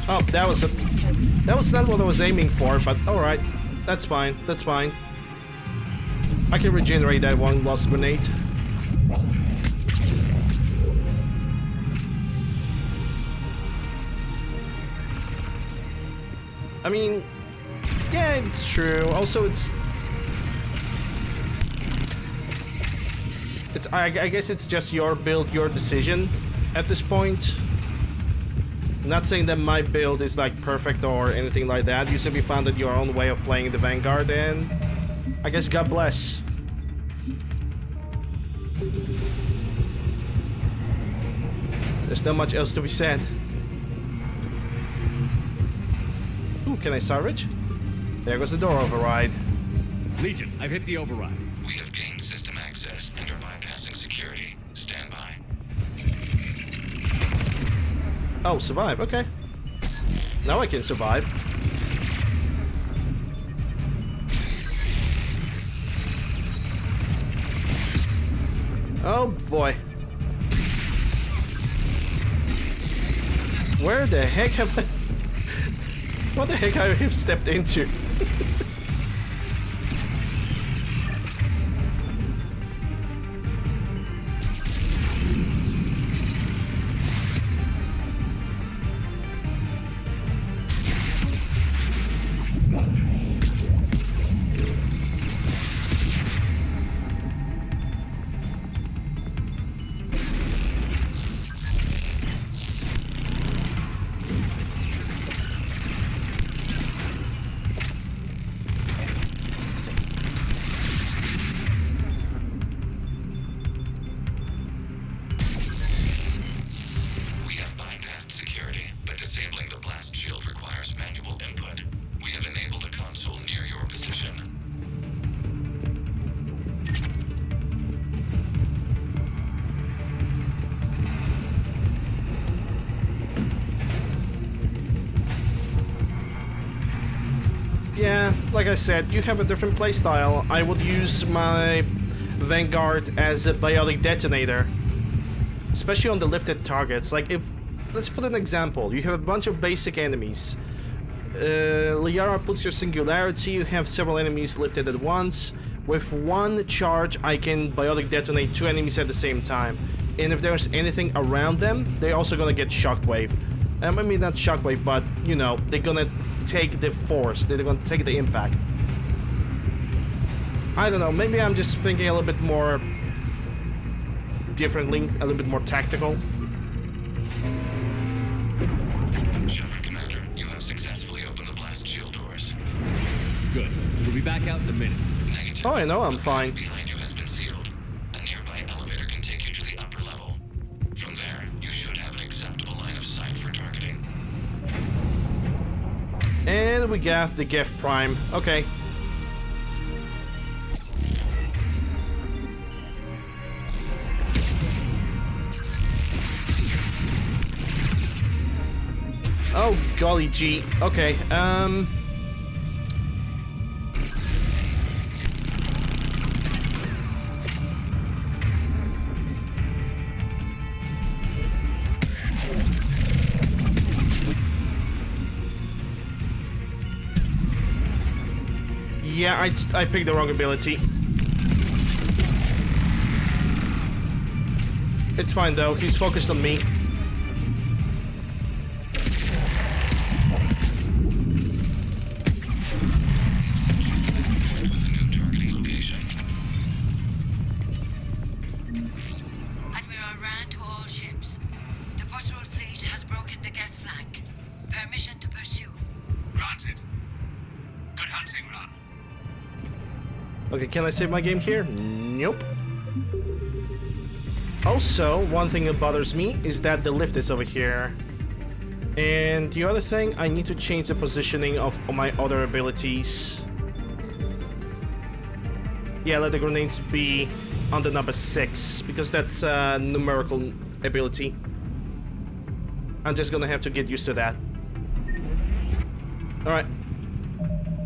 Oh, that was not what I was aiming for, but alright. That's fine, that's fine. I can regenerate that one lost grenade. I mean, yeah, it's true. Also, I guess it's just your build, your decision at this point. I'm not saying that my build is like perfect or anything like that. You simply found that your own way of playing the Vanguard, and I guess God bless. There's not much else to be said. Ooh, can I salvage? There goes the door override. Legion, I've hit the override. We have gained system access and are bypassing security. Stand by. Oh, survive, okay. Now I can survive. Oh boy. Where the heck have I... What the heck have I stepped into? Yeah, like I said, you have a different playstyle. I would use my Vanguard as a biotic detonator, especially on the lifted targets. Like if, let's put an example, you have a bunch of basic enemies. Liara puts your singularity, you have several enemies lifted at once. With one charge, I can biotic detonate 2 enemies at the same time. And if there's anything around them, they're also gonna get shockwave. I mean, not shockwave, but, you know, they're gonna take the force, they're gonna take the impact. I don't know, maybe I'm just thinking a little bit more differently, a little bit more tactical. Shepard, Commander, you have successfully opened the blast shield doors. Good. We'll be back out in a minute. Negative. Oh, I know, I'm fine. Behind you has been sealed. A nearby elevator can take you to the upper level. From there, you should have an acceptable line of sight for targeting. And we got the Geth Prime. Okay. Oh, golly gee. Okay, yeah, I picked the wrong ability. It's fine though, he's focused on me. Admiral Rand to all ships. The Portal fleet has broken the Geth flank. Permission to pursue. Okay, can I save my game here? Nope. Also, one thing that bothers me is that the lift is over here. And the other thing, I need to change the positioning of my other abilities. Yeah, let the grenades be on the number 6, because that's a numerical ability. I'm just gonna have to get used to that. Alright.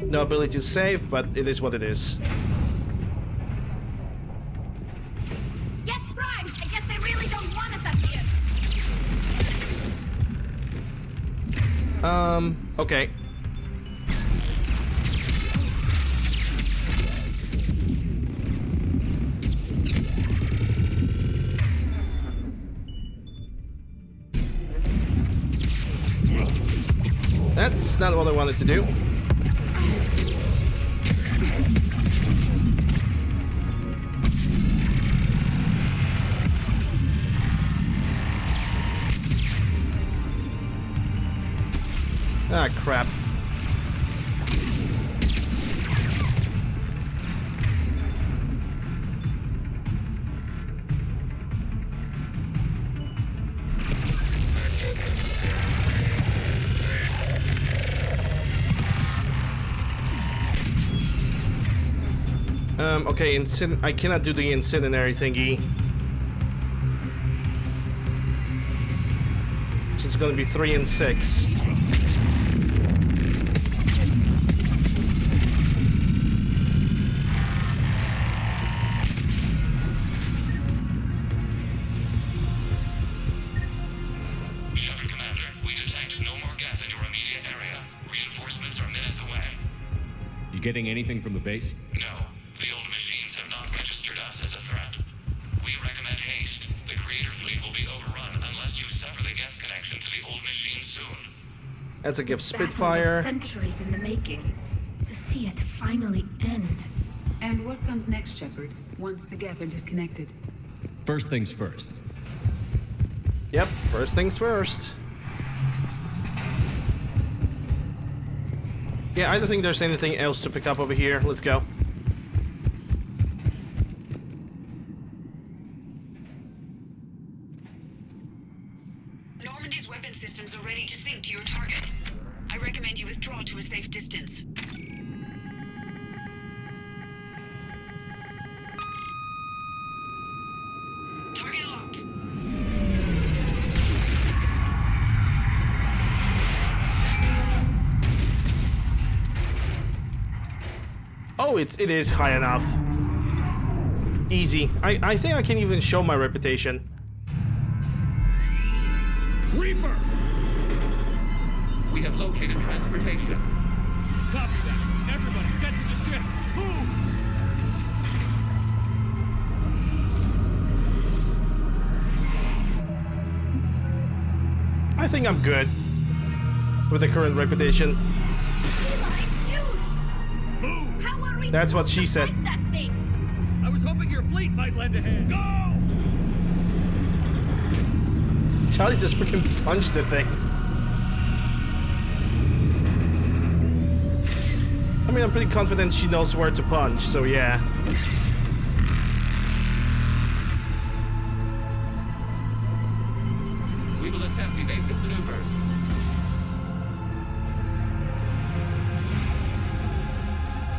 No ability to save, but it is what it is. Get primed! I guess they really don't want us up here. Okay. That's not what I wanted to do. Ah, crap. Okay, I cannot do the incendiary thingy. So it's gonna be 3 and 6. Shepard Commander, we detect no more Geth in your immediate area. Reinforcements are minutes away. You getting anything from the base? No. The old machines have not registered us as a threat. We recommend haste. The Creator fleet will be overrun unless you sever the Geth connection to the old machine soon. That's a gift Battle was Spitfire. centuries in the making. To see it finally end. And what comes next, Shepard, once the Geth are disconnected? First things first. Yep, first things first. Yeah, I don't think there's anything else to pick up over here. Let's go. Normandy's weapon systems are ready to sync to your target. I recommend you withdraw to a safe distance. Target locked. Oh, it is high enough. Easy. I think I can even show my reputation. Reaper! We have located transportation. Copy that. Everybody, get to the ship. Move! I think I'm good with the current reputation. That's what she said. I was hoping your fleet might lend a hand. Go! Tali just freaking punched the thing. I mean, I'm pretty confident she knows where to punch, so yeah. We will attempt evasive maneuvers.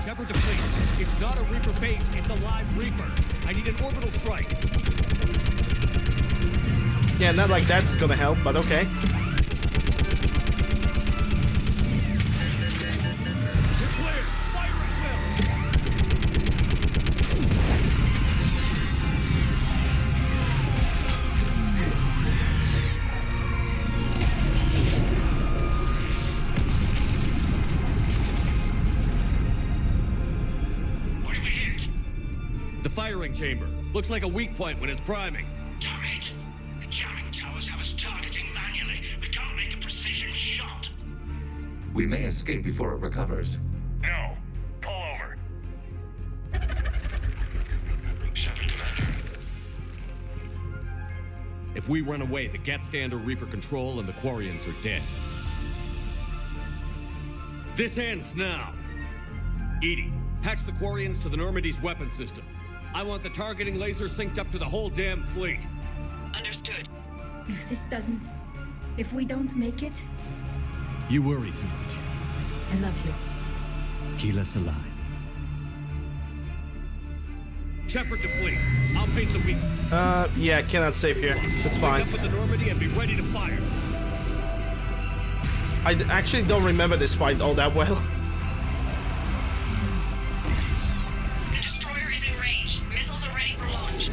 Shepard to fleet. It's not a Reaper base, it's a live Reaper. I need an orbital strike. Yeah, not like that's gonna help, but okay. Firing chamber. Looks like a weak point when it's priming. Damn it! The jamming towers have us targeting manually. We can't make a precision shot. We may escape before it recovers. No. Pull over. Shepard Commander. If we run away, the Geth stand under Reaper control and the Quarians are dead. This ends now. Edie, Patch the Quarians to the Normandy's weapon system. I want the targeting laser synced up to the whole damn fleet. Understood. If we don't make it, You worry too much. I love you. Keep us alive. Shepherd to fleet. I'll paint the weak. Yeah, cannot save here. That's fine. Wake up with the Normandy and be ready to fire. I actually don't remember this fight all that well. The destroyer is in range. Missiles are ready for launch.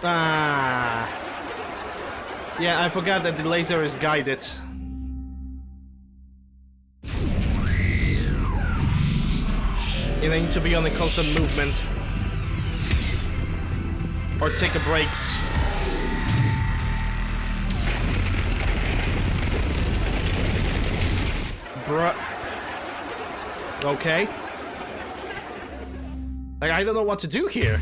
Ah. Yeah, I forgot that the laser is guided. You need to be on a constant movement. Or take a breaks. Bruh. Okay. Like, I don't know what to do here.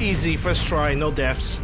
Easy, first try, no deaths.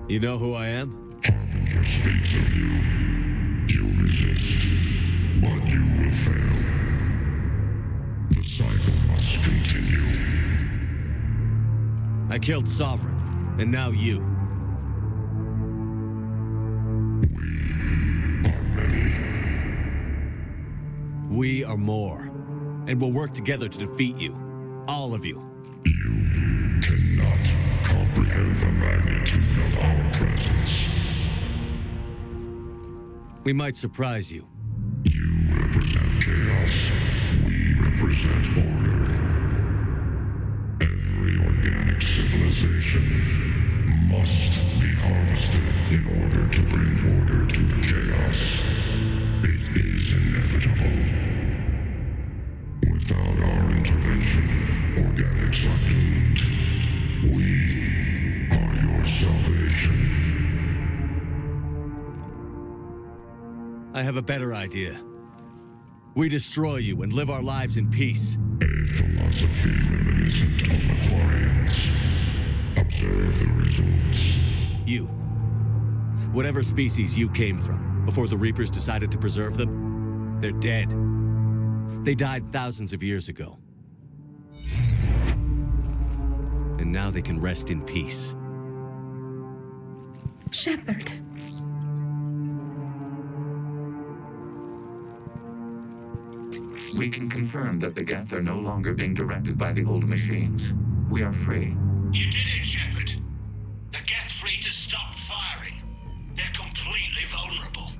You know who I am? Harbinger speaks of you. You resist, but you will fail. The cycle must continue. I killed Sovereign, and now you. We are many. We are more, and we'll work together to defeat you. All of you. You cannot comprehend the magnitude of our presence. We might surprise you. You represent chaos. We represent order. Every organic civilization must be harvested in order to bring order to the chaos. It is inevitable. Without our intervention, organics are doomed. I have a better idea. We destroy you and live our lives in peace. A philosophy reminiscent of the Quarians. Observe the results. You. Whatever species you came from, before the Reapers decided to preserve them, they're dead. They died thousands of years ago. And now they can rest in peace. Shepard. We can confirm that the Geth are no longer being directed by the old machines. We are free. You did it, Shepard. The Geth fleet has stopped firing. They're completely vulnerable.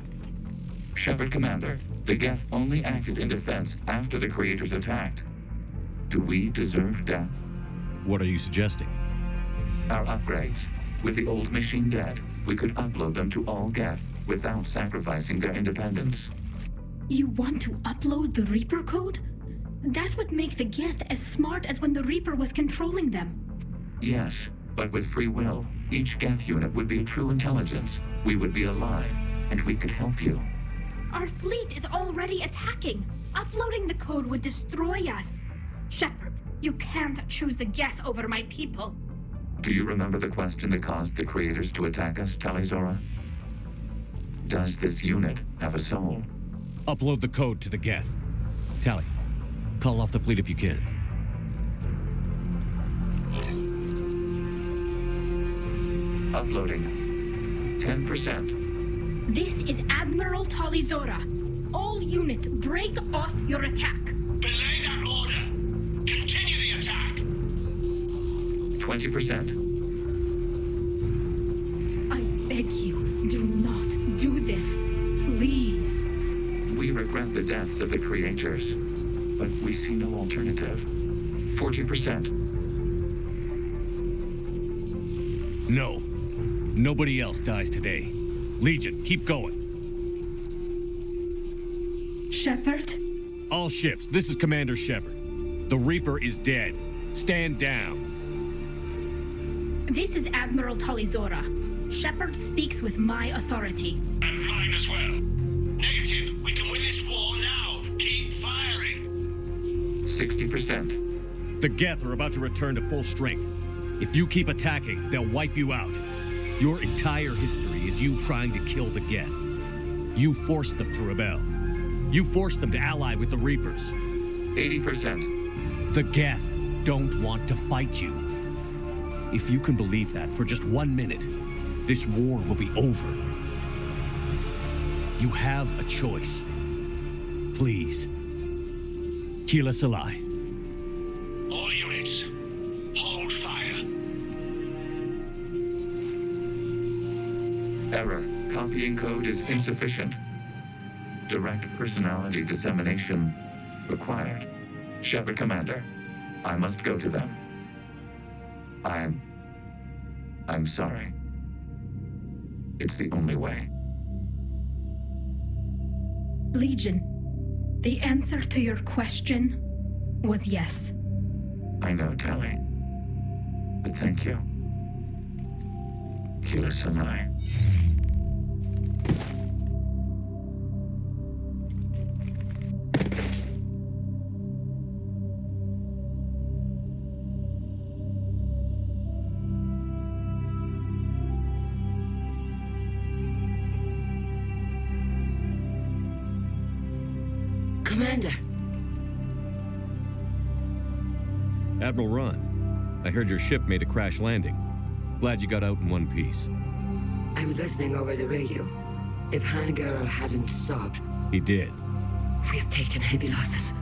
Shepard Commander, the Geth only acted in defense after the Creators attacked. Do we deserve death? What are you suggesting? Our upgrades. With the old machine dead, we could upload them to all Geth without sacrificing their independence. You want to upload the Reaper code? That would make the Geth as smart as when the Reaper was controlling them. Yes, but with free will, each Geth unit would be true intelligence. We would be alive, and we could help you. Our fleet is already attacking. Uploading the code would destroy us. Shepard, you can't choose the Geth over my people. Do you remember the question that caused the Creators to attack us, Talizora? Does this unit have a soul? Upload the code to the Geth. Tally, call off the fleet if you can. Uploading. 10%. This is Admiral Talizora. All units, break off your attack. Belay that order. Continue the attack. 20%. I beg you, do not do this. Please. We regret the deaths of the Creators, but we see no alternative. 40%. No. Nobody else dies today. Legion, keep going. Shepard? All ships, this is Commander Shepard. The Reaper is dead. Stand down. This is Admiral Talizora. Shepard speaks with my authority. And mine as well. Negative. We can win this war now. Keep firing. 60%. The Geth are about to return to full strength. If you keep attacking, they'll wipe you out. Your entire history is you trying to kill the Geth. You forced them to rebel. You forced them to ally with the Reapers. 80%. The Geth don't want to fight you. If you can believe that for just 1 minute, this war will be over. You have a choice. Please, keep us alive. All units, hold fire. Error. Copying code is insufficient. Direct personality dissemination required. Shepard Commander, I must go to them. I'm sorry. It's the only way. Legion, the answer to your question was yes. I know, Tally. But thank you. Kila Sanai. Commander. Admiral Ron, I heard your ship made a crash landing. Glad you got out in one piece. I was listening over the radio. If Hangirl hadn't stopped... He did. We have taken heavy losses.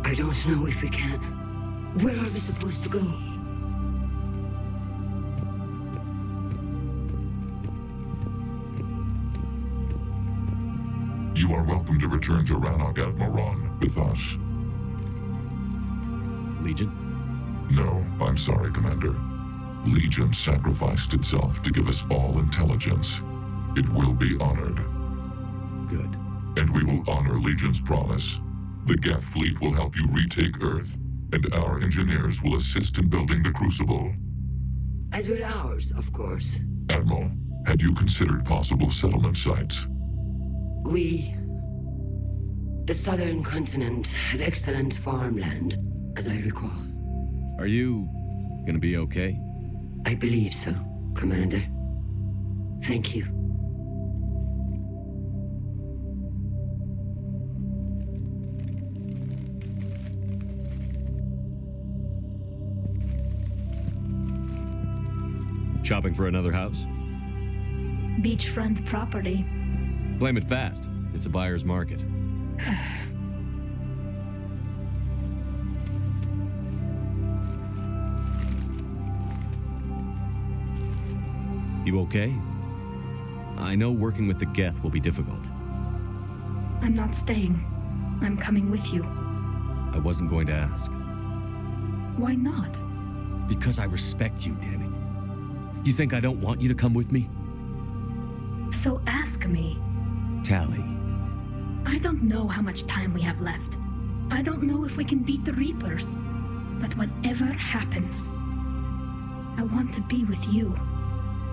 I don't know if we can. Where are we supposed to go? You are welcome to return to Rannoch Admiron with us. Legion? No, I'm sorry, Commander. Legion sacrificed itself to give us all intelligence. It will be honored. Good. And we will honor Legion's promise. The Geth fleet will help you retake Earth, and our engineers will assist in building the Crucible. As will ours, of course. Admiral, had you considered possible settlement sites? The southern continent had excellent farmland, as I recall. Are you gonna be okay? I believe so, Commander. Thank you. Shopping for another house? Beachfront property. Claim it fast. It's a buyer's market. You okay? I know working with the Geth will be difficult. I'm not staying. I'm coming with you. I wasn't going to ask. Why not? Because I respect you, damn it. You think I don't want you to come with me? So ask me. Tally. I don't know how much time we have left. I don't know if we can beat the Reapers. But whatever happens, I want to be with you.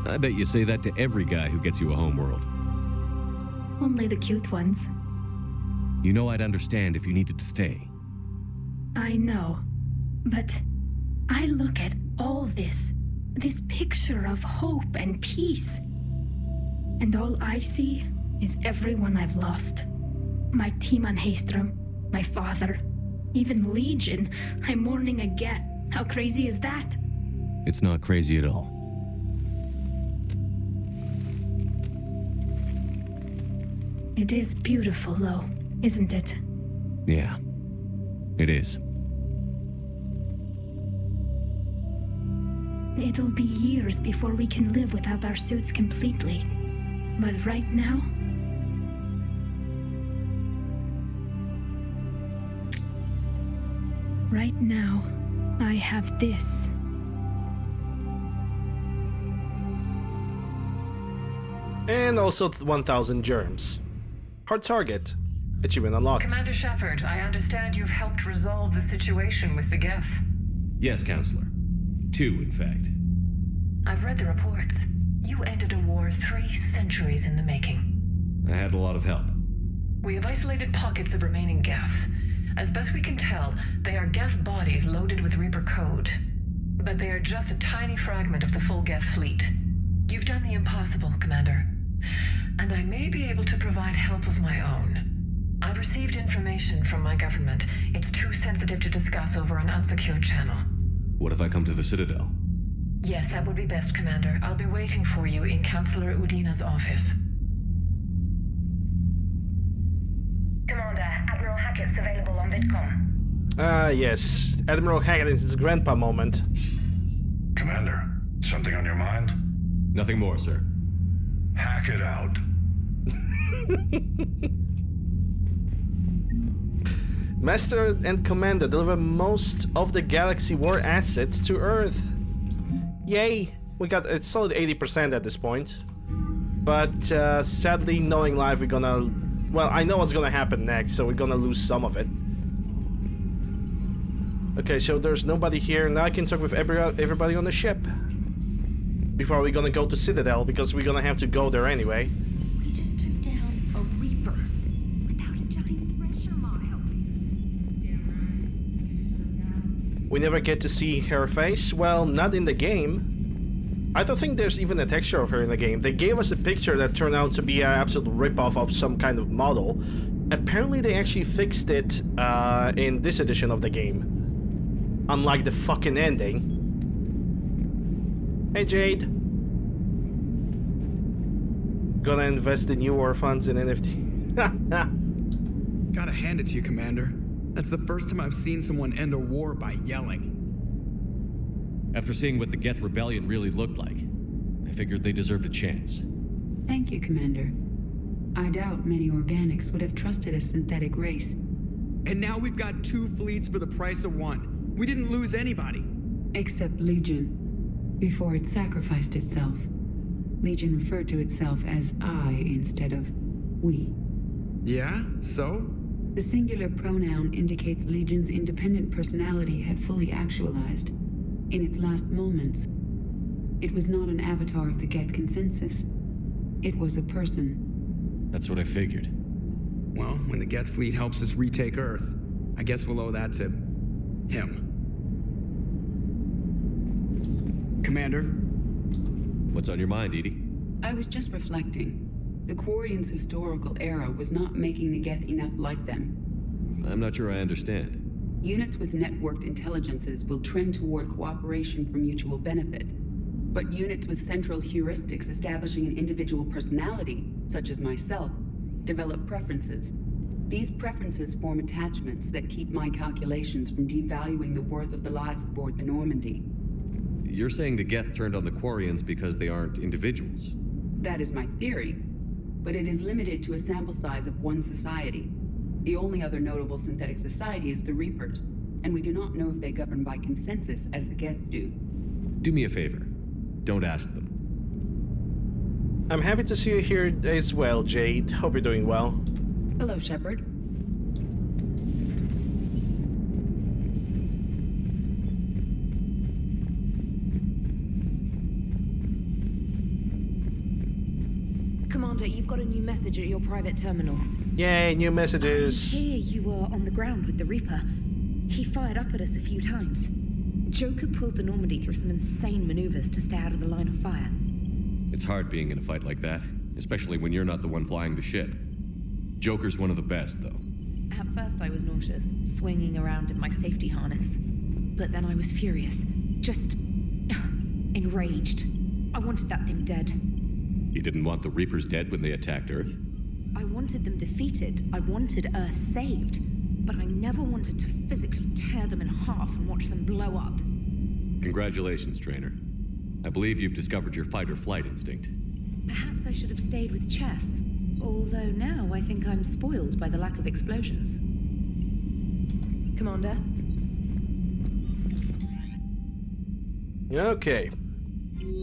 I bet you say that to every guy who gets you a homeworld. Only the cute ones. You know I'd understand if you needed to stay. I know. But I look at all this picture of hope and peace. And all I see is everyone I've lost. My team on Haestrom, my father, even Legion. I'm mourning a Geth. How crazy is that? It's not crazy at all. It is beautiful, though, isn't it? Yeah, it is. It'll be years before we can live without our suits completely. But right now... Right now, I have this. And also 1,000 germs. Hard target. Achievement unlocked. Commander Shepard, I understand you've helped resolve the situation with the Geth. Yes, Counselor. 2, in fact. I've read the reports. You ended a war 3 centuries in the making. I had a lot of help. We have isolated pockets of remaining Geth. As best we can tell, they are Geth bodies loaded with Reaper code. But they are just a tiny fragment of the full Geth fleet. You've done the impossible, Commander. And I may be able to provide help of my own. I've received information from my government. It's too sensitive to discuss over an unsecured channel. What if I come to the Citadel? Yes, that would be best, Commander. I'll be waiting for you in Counselor Udina's office. Commander, Admiral Hackett's available on VidCom. Yes. Admiral Hackett in his grandpa moment. Commander, something on your mind? Nothing more, sir. Hack it out. Master and Commander deliver most of the Galaxy War assets to Earth. Yay! We got a solid 80% at this point. But sadly, knowing life, we're gonna... Well, I know what's gonna happen next, so we're gonna lose some of it. Okay, so there's nobody here. Now I can talk with everybody on the ship. Before we're gonna go to Citadel, because we're gonna have to go there anyway. We just took down a Reaper without a giant thresher maw helping. We never get to see her face. Well, not in the game. I don't think there's even a texture of her in the game. They gave us a picture that turned out to be an absolute ripoff of some kind of model. Apparently they actually fixed it in this edition of the game. Unlike the fucking ending. Hey Jade. Gonna invest in your funds in NFT. Gotta hand it to you, Commander. That's the first time I've seen someone end a war by yelling. After seeing what the Geth Rebellion really looked like, I figured they deserved a chance. Thank you, Commander. I doubt many organics would have trusted a synthetic race. And now we've got 2 fleets for the price of 1. We didn't lose anybody. Except Legion. Before it sacrificed itself. Legion referred to itself as I instead of we. Yeah? So? The singular pronoun indicates Legion's independent personality had fully actualized. In its last moments, it was not an avatar of the Geth consensus. It was a person. That's what I figured. Well, when the Geth fleet helps us retake Earth, I guess we'll owe that to him. Commander? What's on your mind, Edie? I was just reflecting. The Quarians' historical era was not making the Geth enough like them. I'm not sure I understand. Units with networked intelligences will trend toward cooperation for mutual benefit. But units with central heuristics establishing an individual personality, such as myself, develop preferences. These preferences form attachments that keep my calculations from devaluing the worth of the lives aboard the Normandy. You're saying the Geth turned on the Quarians because they aren't individuals? That is my theory, but it is limited to a sample size of one society. The only other notable synthetic society is the Reapers, and we do not know if they govern by consensus as the Geth do. Do me a favor. Don't ask them. I'm happy to see you here as well, Jade. Hope you're doing well. Hello, Shepard. Commander, you've got a new message at your private terminal. Yay, new messages. Here you were on the ground with the Reaper. He fired up at us a few times. Joker pulled the Normandy through some insane maneuvers to stay out of the line of fire. It's hard being in a fight like that, especially when you're not the one flying the ship. Joker's one of the best, though. At first I was nauseous, swinging around in my safety harness. But then I was furious. Just enraged. I wanted that thing dead. You didn't want the Reapers dead when they attacked Earth? I wanted them defeated. I wanted Earth saved. But I never wanted to physically tear them in half and watch them blow up. Congratulations, Trainer. I believe you've discovered your fight-or-flight instinct. Perhaps I should have stayed with chess. Although now I think I'm spoiled by the lack of explosions. Commander? Okay.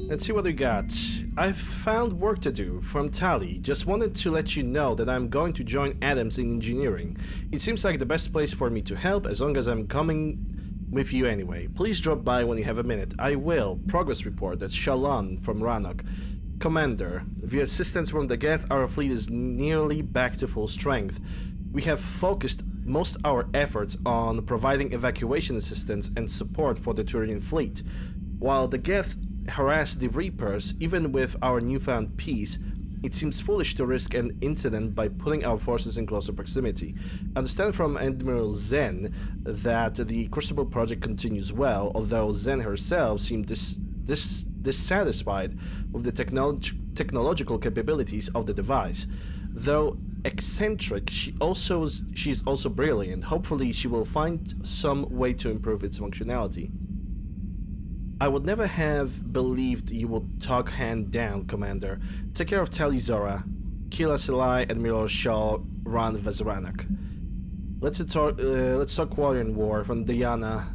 Let's see what we got. I've found work to do from Tali. Just wanted to let you know that I'm going to join Adept in engineering. It seems like the best place for me to help as long as I'm coming with you anyway. Please drop by when you have a minute. I will. Progress report. That's Shalon from Rannoch. Commander, with your assistance from the Geth, our fleet is nearly back to full strength. We have focused most our efforts on providing evacuation assistance and support for the Turian fleet. While the Geth harass the Reapers, even with our newfound peace, it seems foolish to risk an incident by putting our forces in closer proximity. Understand from Admiral Zen that the Crucible project continues well, although Zen herself seemed dissatisfied with the technological capabilities of the device. Though eccentric, she's also brilliant. Hopefully she will find some way to improve its functionality. I would never have believed you would talk hand down, Commander. Take care of Talizora. Kila Selai, Admiral Shaw, Ran Vezranak. Let's talk Quarian War from Diana.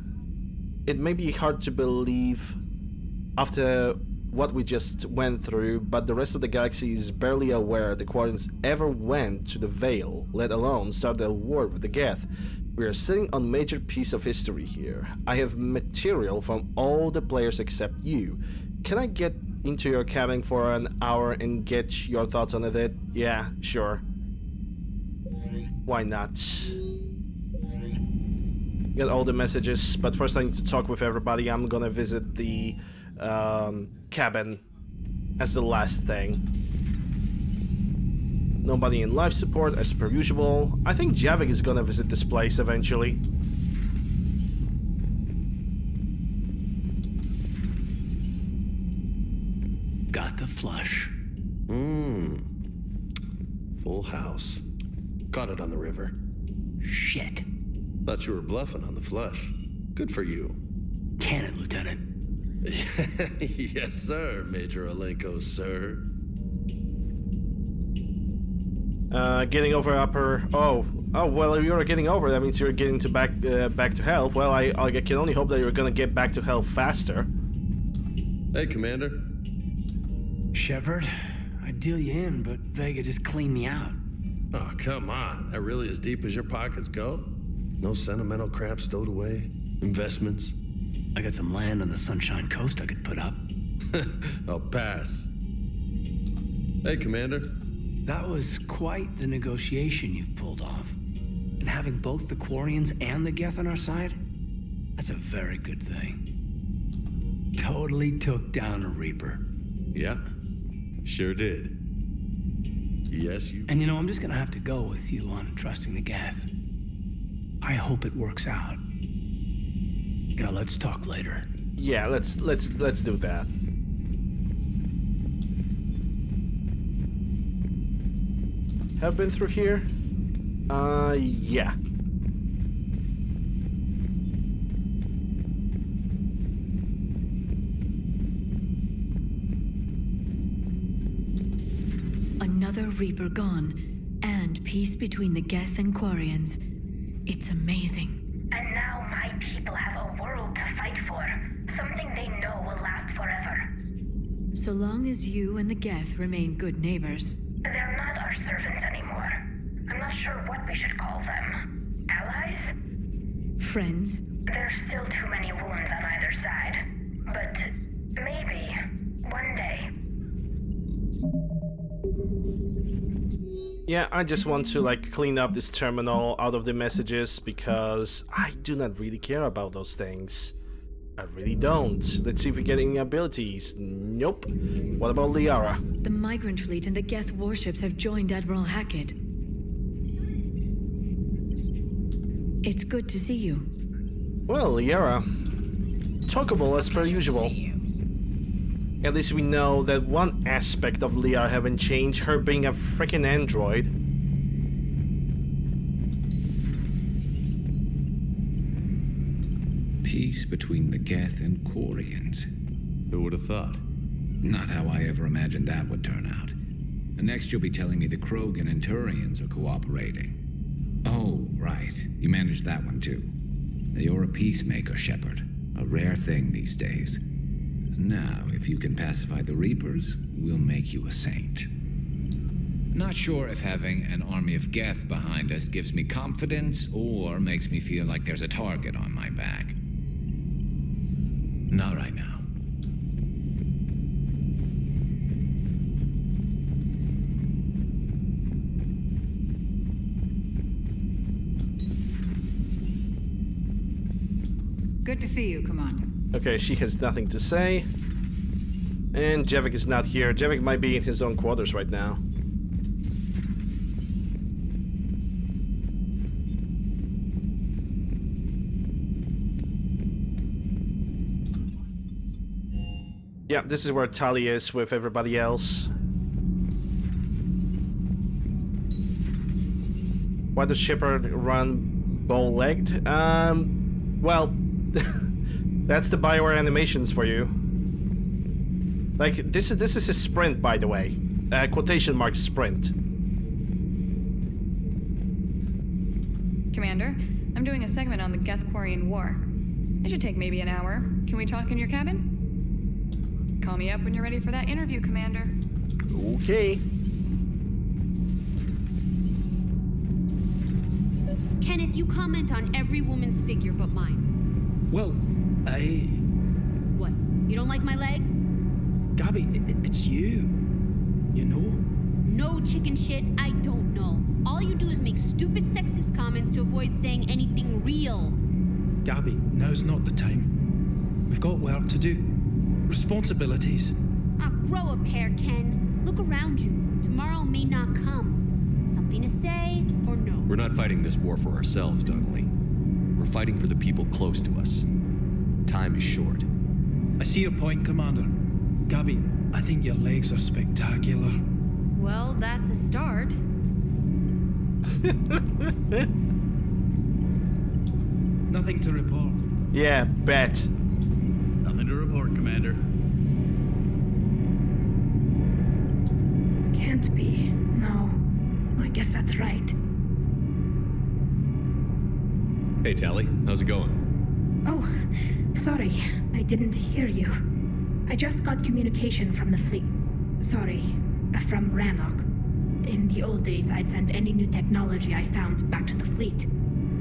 It may be hard to believe after what we just went through, but the rest of the galaxy is barely aware the Quarians ever went to the Veil, let alone started a war with the Geth. We are sitting on a major piece of history here. I have material from all the players except you. Can I get into your cabin for an hour and get your thoughts on it? Yeah, sure. Why not? Get all the messages, but first I need to talk with everybody. I'm gonna visit the cabin as the last thing. Nobody in life support as per usual. I think Javik is gonna visit this place eventually. Got the flush. Full house. Caught it on the river. Shit. Thought you were bluffing on the flush. Good for you. Cannon, Lieutenant. Yes, sir, Major Olenko, sir. Getting over upper. Oh, well, if you're getting over, that means you're getting to back to health. Well, I can only hope that you're gonna get back to health faster. Hey, Commander. Shepard, I'd deal you in, but Vega just cleaned me out. Oh, come on. That really as deep as your pockets go? No sentimental crap stowed away? Investments? I got some land on the Sunshine Coast I could put up. I'll pass. Hey, Commander. That was quite the negotiation you've pulled off. And having both the Quarians and the Geth on our side, that's a very good thing. Totally took down a Reaper. Yeah, sure did. Yes, you... And you know, I'm just gonna have to go with you on trusting the Geth. I hope it works out. You know, let's talk later. Yeah, let's do that. Have been through here? Yeah. Another Reaper gone, and peace between the Geth and Quarians. It's amazing. And now my people have a world to fight for. Something they know will last forever. So long as you and the Geth remain good neighbors. They're not our servants anymore. I'm not sure what we should call them. Allies? Friends? There's still too many wounds on either side. But maybe, one day. Yeah, I just want to like clean up this terminal out of the messages because I do not really care about those things. I really don't. Let's see if we get any abilities. Nope. What about Liara? The migrant fleet and the Geth warships have joined Admiral Hackett. It's good to see you. Well, Liara. Talkable as per usual. At least we know that one aspect of Liara haven't changed, her being a freaking android. Peace between the Geth and Quarians. Who would have thought? Not how I ever imagined that would turn out. And next you'll be telling me the Krogan and Turians are cooperating. Oh, right. You managed that one too. You're a peacemaker, Shepard. A rare thing these days. Now, if you can pacify the Reapers, we'll make you a saint. Not sure if having an army of Geth behind us gives me confidence or makes me feel like there's a target on my back. Not right now. Good to see you, Commander. Okay, she has nothing to say. And Javik is not here. Javik might be in his own quarters right now. Yeah, this is where Tali is with everybody else. Why does Shepard run bow-legged? Well, that's the Bioware animations for you. Like, this is a sprint, by the way. Quotation marks sprint. Commander, I'm doing a segment on the Geth-Quarian War. It should take maybe an hour. Can we talk in your cabin? Call me up when you're ready for that interview, Commander. Okay. Kenneth, you comment on every woman's figure but mine. Well, What? You don't like my legs? Gabby, it's you. You know? No chicken shit, I don't know. All you do is make stupid sexist comments to avoid saying anything real. Gabby, now's not the time. We've got work to do. Responsibilities. Ah, grow a pair, Ken. Look around you. Tomorrow may not come. Something to say or no? We're not fighting this war for ourselves, Donnelly. We're fighting for the people close to us. Time is short. I see your point, Commander. Gabby, I think your legs are spectacular. Well, that's a start. Nothing to report. Yeah, bet. Nothing to report, Commander. Can't be. No. I guess that's right. Hey, Tali, how's it going? Oh, sorry. I didn't hear you. I just got communication from the fleet. Sorry, from Rannoch. In the old days, I'd send any new technology I found back to the fleet.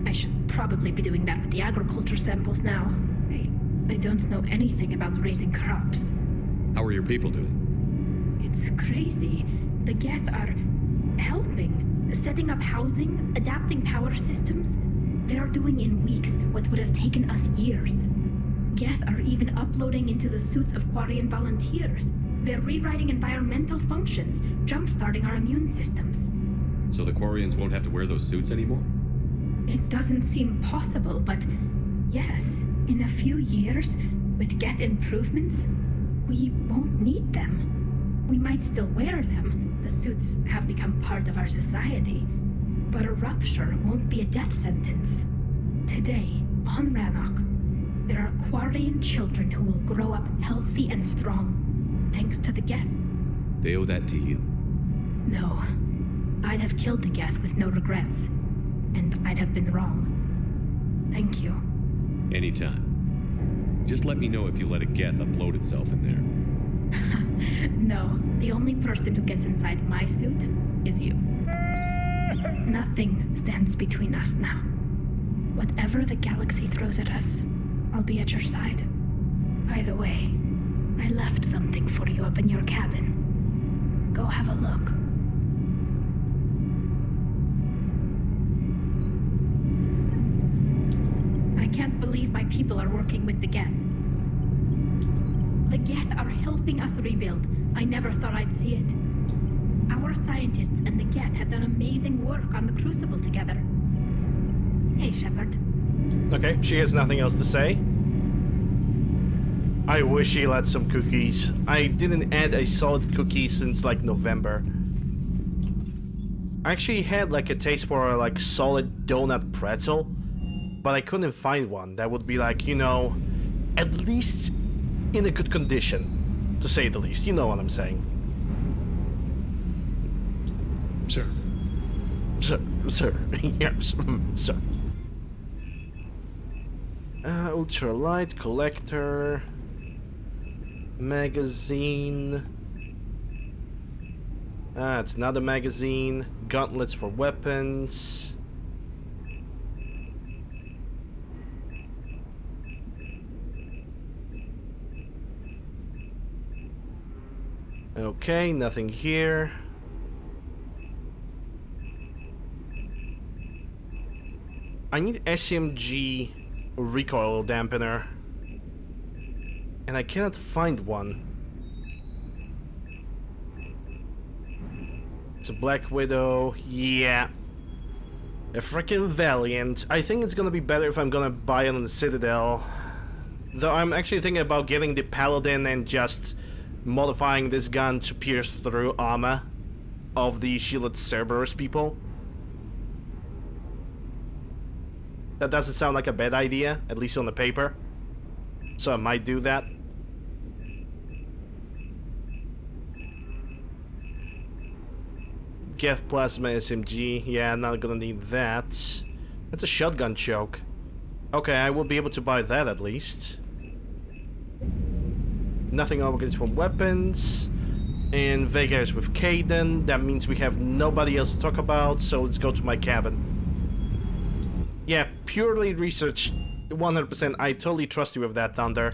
I should probably be doing that with the agriculture samples now. I don't know anything about raising crops. How are your people doing? It's crazy. The Geth are helping, setting up housing, adapting power systems. They are doing in weeks what would have taken us years. Geth are even uploading into the suits of Quarian volunteers. They're rewriting environmental functions, jump-starting our immune systems. So the Quarians won't have to wear those suits anymore? It doesn't seem possible, but yes, in a few years, with Geth improvements, we won't need them. We might still wear them. The suits have become part of our society. But a rupture won't be a death sentence. Today, on Rannoch, there are Quarian children who will grow up healthy and strong, thanks to the Geth. They owe that to you. No. I'd have killed the Geth with no regrets. And I'd have been wrong. Thank you. Anytime. Just let me know if you let a Geth upload itself in there. No, the only person who gets inside my suit is you. Nothing stands between us now. Whatever the galaxy throws at us, I'll be at your side. By the way, I left something for you up in your cabin. Go have a look. I can't believe my people are working with the Geth. The Geth are helping us rebuild. I never thought I'd see it. Our scientists and the Geth have done amazing work on the Crucible together. Hey, Shepard. Okay, she has nothing else to say. I wish she had some cookies. I didn't add a solid cookie since like November. I actually had like a taste for a like solid donut pretzel, but I couldn't find one that would be like, you know, at least in a good condition, to say the least. You know what I'm saying. Sir. Sir. Yes, sir. Ultralight collector. Magazine. It's another magazine. Gauntlets for weapons. Okay, nothing here. I need SMG recoil dampener. And I cannot find one. It's a Black Widow. Yeah. A freaking Valiant. I think it's gonna be better if I'm gonna buy it on the Citadel. Though I'm actually thinking about getting the Paladin and just modifying this gun to pierce through armor of the shielded Cerberus people. That doesn't sound like a bad idea, at least on the paper. So I might do that. Geth Plasma SMG. Yeah, not gonna need that. That's a shotgun choke. Okay, I will be able to buy that at least. Nothing organs for weapons. And Vega is with Caden. That means we have nobody else to talk about, so let's go to my cabin. Yeah, purely research. 100%. I totally trust you with that, Thunder.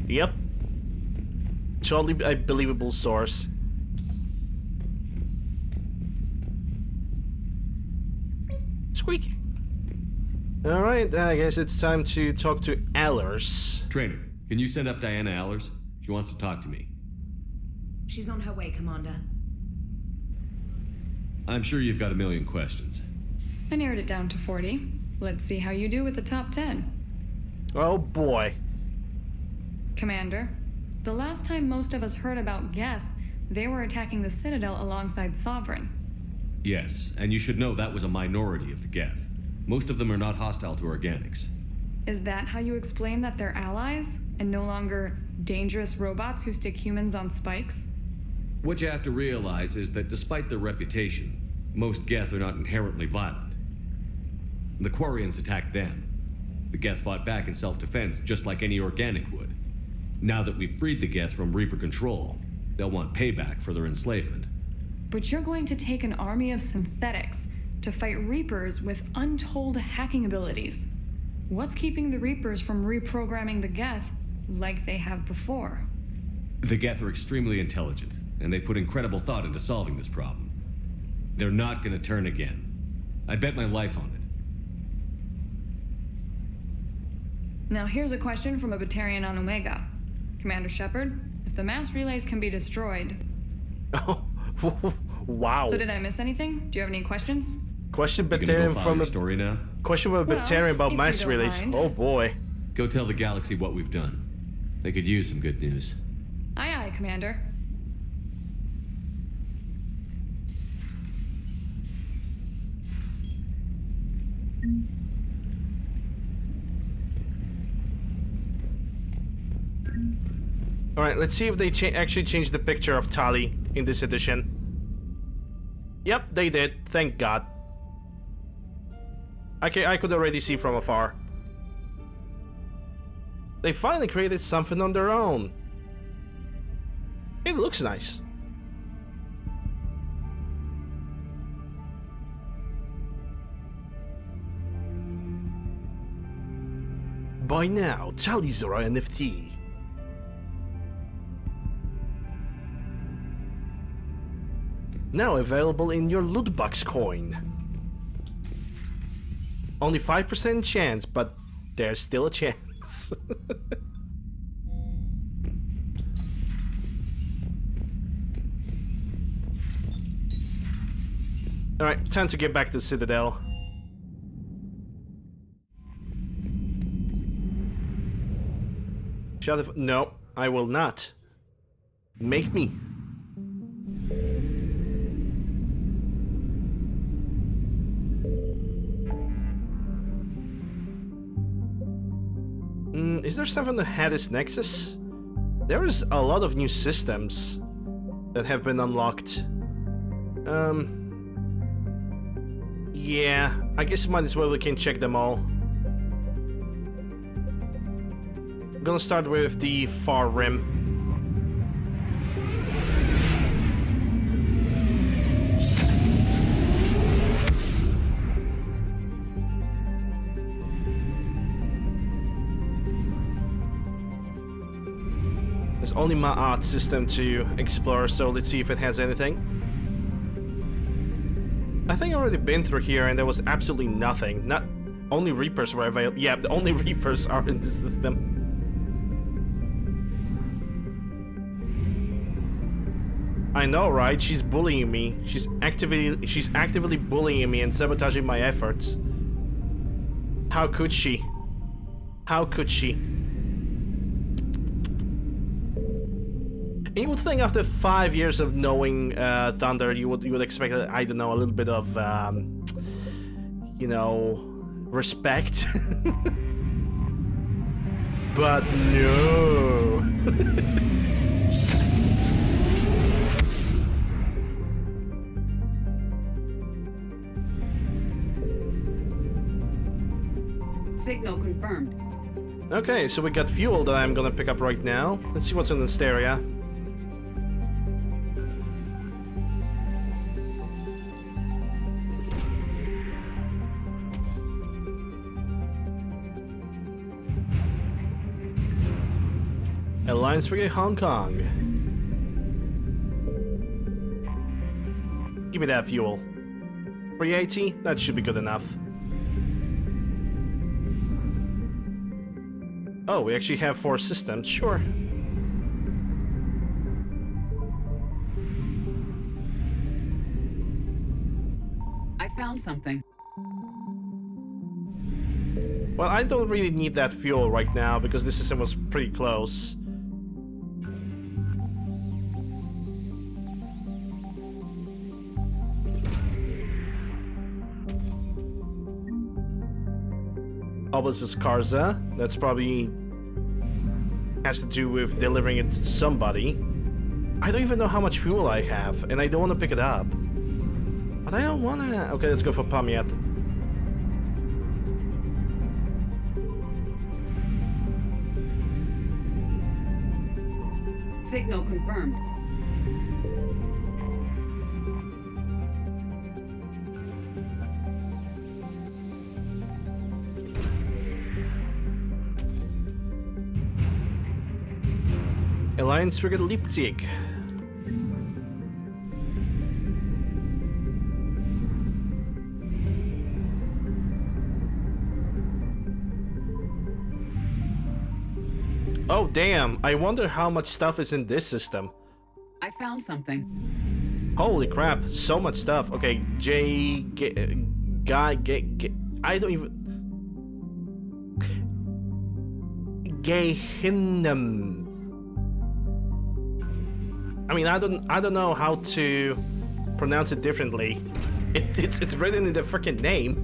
Yep. Totally a believable source. Squeak. Alright, I guess it's time to talk to Allers. Trainer, can you send up Diana Allers? She wants to talk to me. She's on her way, Commander. I'm sure you've got a million questions. I narrowed it down to 40. Let's see how you do with the top 10. Oh boy. Commander, the last time most of us heard about Geth, they were attacking the Citadel alongside Sovereign. Yes, and you should know that was a minority of the Geth. Most of them are not hostile to organics. Is that how you explain that they're allies, and no longer dangerous robots who stick humans on spikes? What you have to realize is that despite their reputation, most Geth are not inherently violent. The Quarians attacked them. The Geth fought back in self-defense just like any organic would. Now that we've freed the Geth from Reaper control, they'll want payback for their enslavement. But you're going to take an army of synthetics to fight Reapers with untold hacking abilities. What's keeping the Reapers from reprogramming the Geth like they have before? The Geth are extremely intelligent, and they put incredible thought into solving this problem. They're not gonna turn again. I bet my life on it. Now here's a question from a Batarian on Omega. Commander Shepard, if the mass relays can be destroyed... Wow. So did I miss anything? Do you have any questions? Question Batarian from a story now? Question from a Batarian about if mass you don't relays. mind. Oh boy. Go tell the galaxy what we've done. They could use some good news. Aye, aye, Commander. Alright, let's see if they actually changed the picture of Tali in this edition. Yep, they did. Thank God. Okay, I could already see from afar. They finally created something on their own. It looks nice. By now, Tali's our NFT. Now available in your loot box coin. Only 5% chance, but there's still a chance. Alright, time to get back to Citadel. Shut the no, I will not. Make me. Is there something that had this Nexus? There's a lot of new systems that have been unlocked. Yeah, I guess might as well we can check them all. I'm gonna start with the far rim. There's only my art system to explore, so let's see if it has anything. I think I've already been through here and there was absolutely nothing. Not only Reapers were available. Yeah, the only Reapers are in this system. I know, right? She's bullying me. She's actively bullying me and sabotaging my efforts. How could she? How could she? And you would think after 5 years of knowing Thunder, you would expect, I don't know, a little bit of, you know, respect. But no. Signal confirmed. Okay, so we got fuel that I'm gonna pick up right now. Let's see what's in this area. Alliance Brigade Hong Kong. Give me that fuel. 380? That should be good enough. Oh, we actually have 4 systems, sure. I found something. Well, I don't really need that fuel right now because this system was pretty close. Obelisk Karza. That's probably has to do with delivering it to somebody. I don't even know how much fuel I have, and I don't want to pick it up. But I don't want to... Okay, let's go for Pamiat. Signal confirmed. Alliance Brigade Leipzig. Oh damn, I wonder how much stuff is in this system. I found something. Holy crap, so much stuff. Okay, I don't even... Gehinnom. I mean, I don't know how to pronounce it differently. It's written in the freaking name.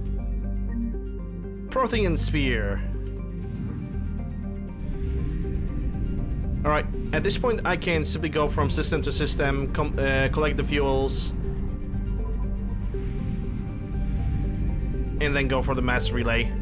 Protean Sphere. Alright, at this point I can simply go from system to system, collect the fuels, and then go for the mass relay.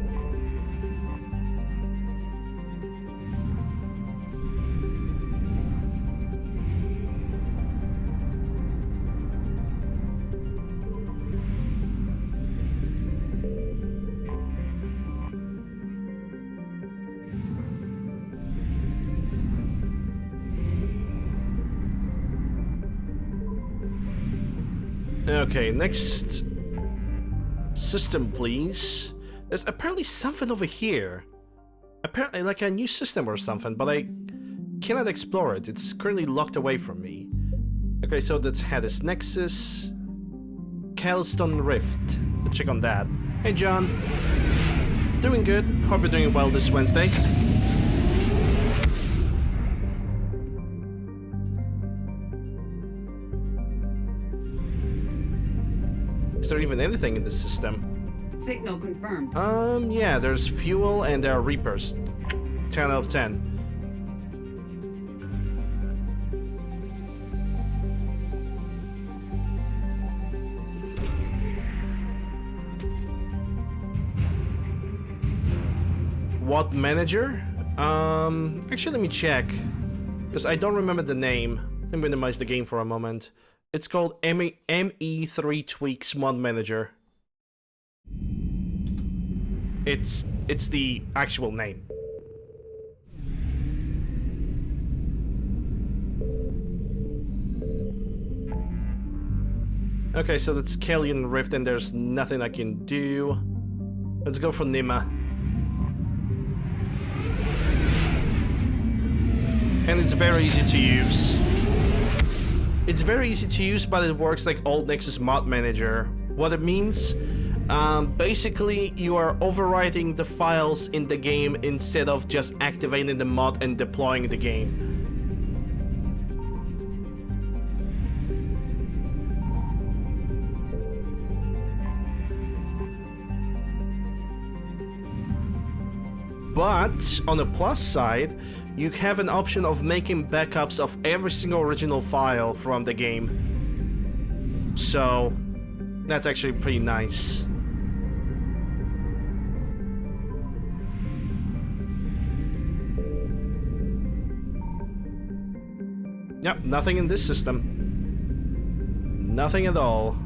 Okay, next system, please. There's apparently something over here. Apparently like a new system or something, but I cannot explore it. It's currently locked away from me. Okay, so that's Hades Nexus. Calstone Rift. Let's check on that. Hey, John. Doing good. Hope you're doing well this Wednesday. Is there even anything in this system? Signal confirmed. Yeah, there's fuel and there are Reapers. 10 out of 10. What manager? Actually let me check. Because I don't remember the name. Let me minimize the game for a moment. It's called ME3 Tweaks Mod Manager. It's the actual name. Okay, so that's Kellyan Rift and there's nothing I can do. Let's go for Nima. And it's very easy to use. It's very easy to use, but it works like Old Nexus Mod Manager. What it means? Basically, you are overwriting the files in the game instead of just activating the mod and deploying the game. But on the plus side, you have an option of making backups of every single original file from the game. So that's actually pretty nice. Yep, nothing in this system. Nothing at all.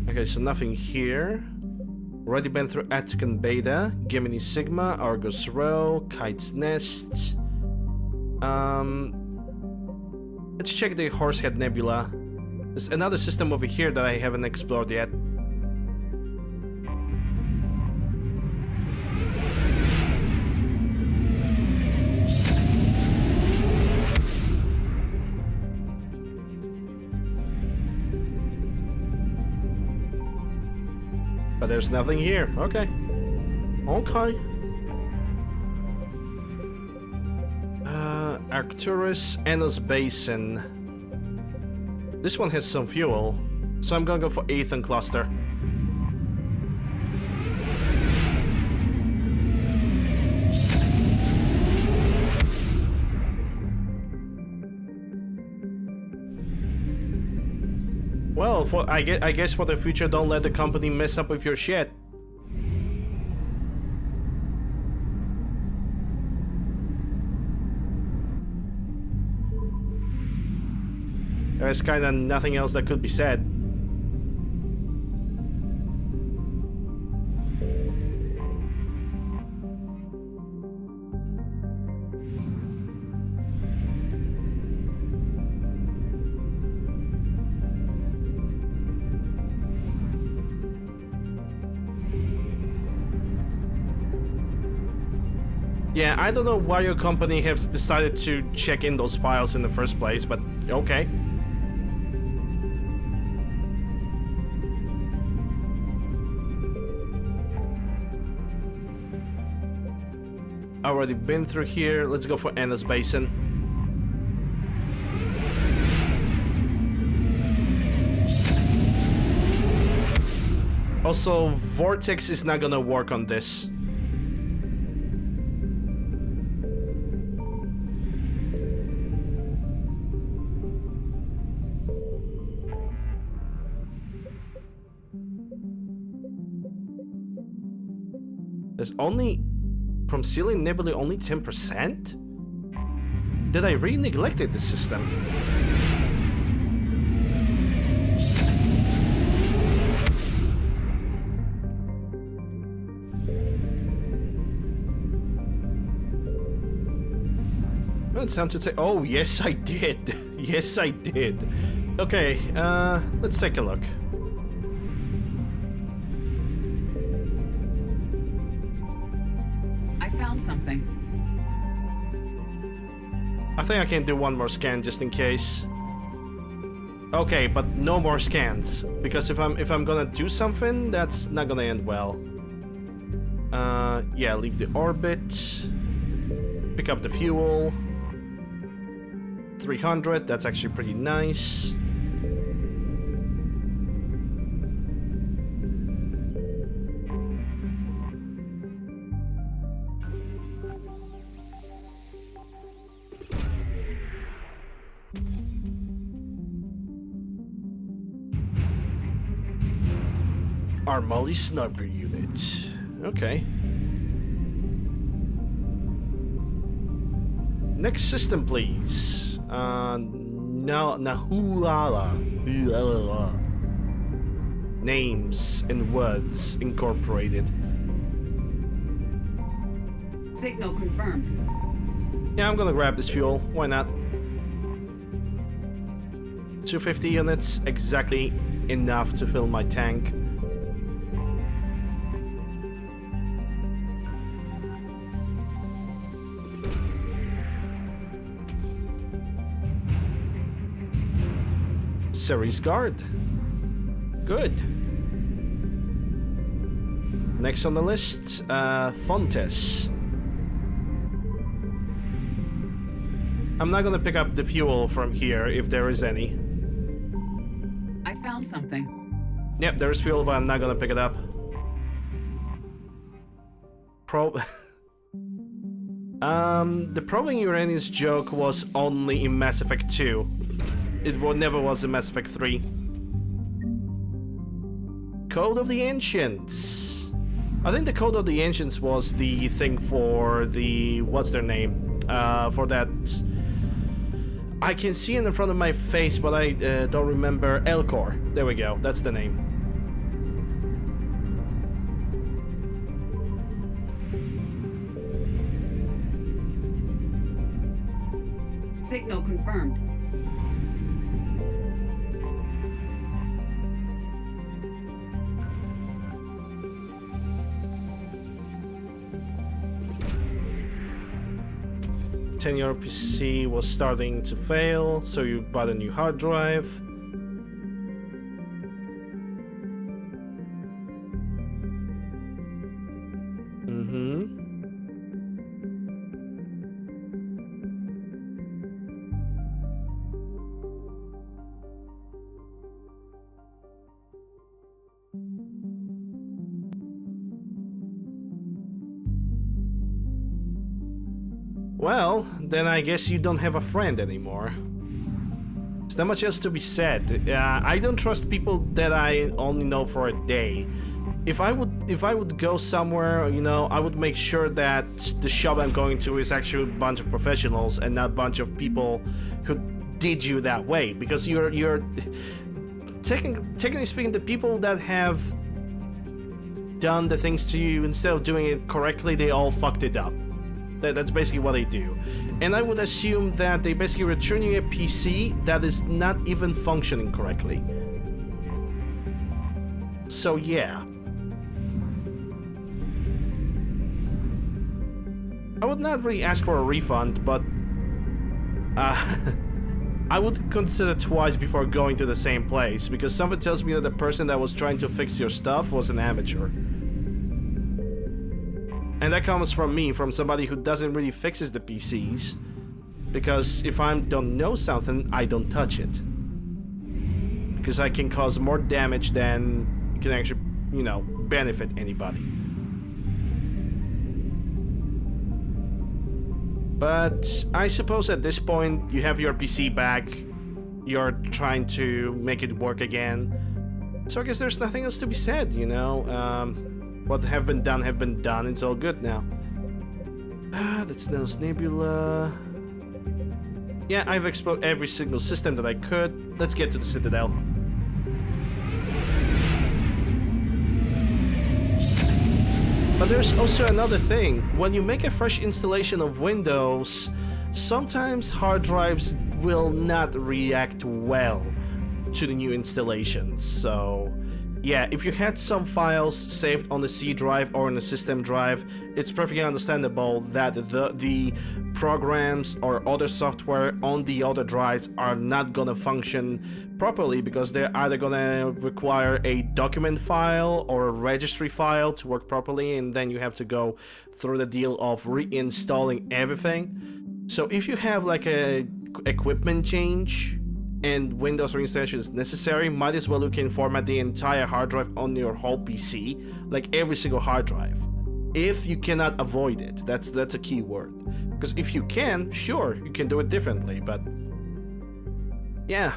Okay, so nothing here. Already been through Attican Beta, Gemini Sigma, Argus Row, Kite's Nest. Let's check the Horsehead Nebula. There's another system over here that I haven't explored yet. But there's nothing here. Okay. Okay. Arcturus, Enos Basin. This one has some fuel, so I'm gonna go for Aethon Cluster. Well, I guess for the future, don't let the company mess up with your shit. There's kinda nothing else that could be said. Yeah, I don't know why your company has decided to check in those files in the first place, but okay. Already been through here. Let's go for Anna's Basin. Also, Vortex is not gonna work on this. There's only... From Ceiling Nebulae, only 10%? Did I really neglected the system? Well, it's time to take... Oh, yes, I did. Yes, I did. Okay, let's take a look. Something. I think I can do one more scan just in case. Okay, but no more scans, because if I'm gonna do something, that's not gonna end well. Yeah, leave the orbit. Pick up the fuel. 300. That's actually pretty nice. Armali Sniper Unit. Okay. Next system, please. Nahulala. Names and words incorporated. Signal confirmed. Yeah, I'm gonna grab this fuel. Why not? 250 units, exactly enough to fill my tank. Ceres Guard. Good. Next on the list, Fontes. I'm not gonna pick up the fuel from here if there is any. I found something. Yep, there is fuel, but I'm not gonna pick it up. The probing Uranus joke was only in Mass Effect 2. It never was in Mass Effect 3. Code of the Ancients. I think the Code of the Ancients was the thing for the... what's their name? For that... I can see it in front of my face, but I don't remember. Elcor. There we go. That's the name. Signal confirmed. Your PC was starting to fail, so you bought a new hard drive. Well, then I guess you don't have a friend anymore. There's not much else to be said. I don't trust people that I only know for a day. If I would go somewhere, you know, I would make sure that the shop I'm going to is actually a bunch of professionals and not a bunch of people who did you that way. Because you're technically speaking, the people that have done the things to you, instead of doing it correctly, they all fucked it up. That's basically what they do. And I would assume that they basically return you a PC that is not even functioning correctly. So yeah. I would not really ask for a refund, but I would consider twice before going to the same place, because something tells me that the person that was trying to fix your stuff was an amateur. And that comes from me, from somebody who doesn't really fixes the PCs, because if I don't know something, I don't touch it. Because I can cause more damage than can actually, you know, benefit anybody. But I suppose at this point, you have your PC back, you're trying to make it work again. So I guess there's nothing else to be said, you know? What have been done, it's all good now. That's Nels Nebula. Yeah, I've explored every single system that I could. Let's get to the Citadel. But there's also another thing. When you make a fresh installation of Windows, sometimes hard drives will not react well to the new installations. So yeah, if you had some files saved on the C drive or on the system drive, it's perfectly understandable that the programs or other software on the other drives are not gonna function properly, because they're either gonna require a document file or a registry file to work properly, and then you have to go through the deal of reinstalling everything. So if you have like a equipment change and Windows reinstallation is necessary, might as well you can format the entire hard drive on your whole PC, like every single hard drive. If you cannot avoid it, that's a key word. Because if you can, sure, you can do it differently, but yeah.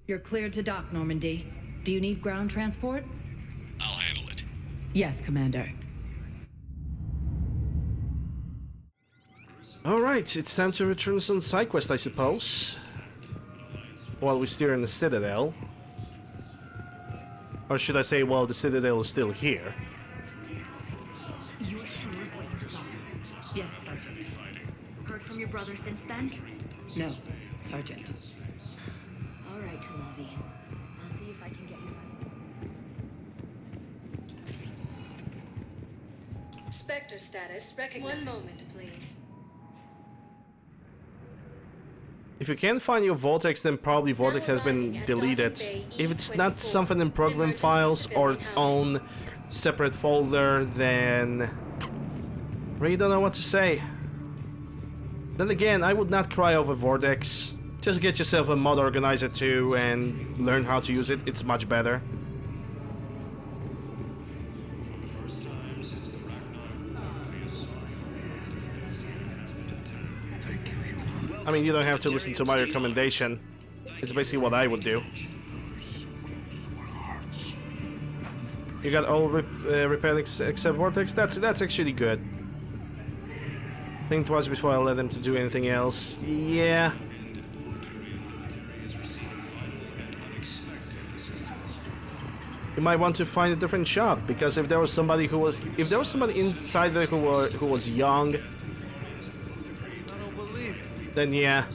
You're cleared to dock, Normandy. Do you need ground transport? I'll handle it. Yes, Commander. Alright, it's time to return some side quest, I suppose. While we steer in the Citadel. Or should I say, well, the Citadel is still here. You're sure of what you saw? Yes, Sergeant. Heard from your brother since then? No, Sergeant. All right, Talavi. I'll see if I can get you. Spectre status recognized. 1 moment, please. If you can't find your Vortex, then probably Vortex has been deleted. If it's not something in program files or its own separate folder, then really don't know what to say. Then again, I would not cry over Vortex. Just get yourself a mod organizer too and learn how to use it. It's much better. I mean, you don't have to listen to my recommendation. It's basically what I would do. You got all repair except Vortex? That's actually good. Think twice before I let them to do anything else. Yeah. You might want to find a different shop, because if there was somebody inside there who was young, then yeah.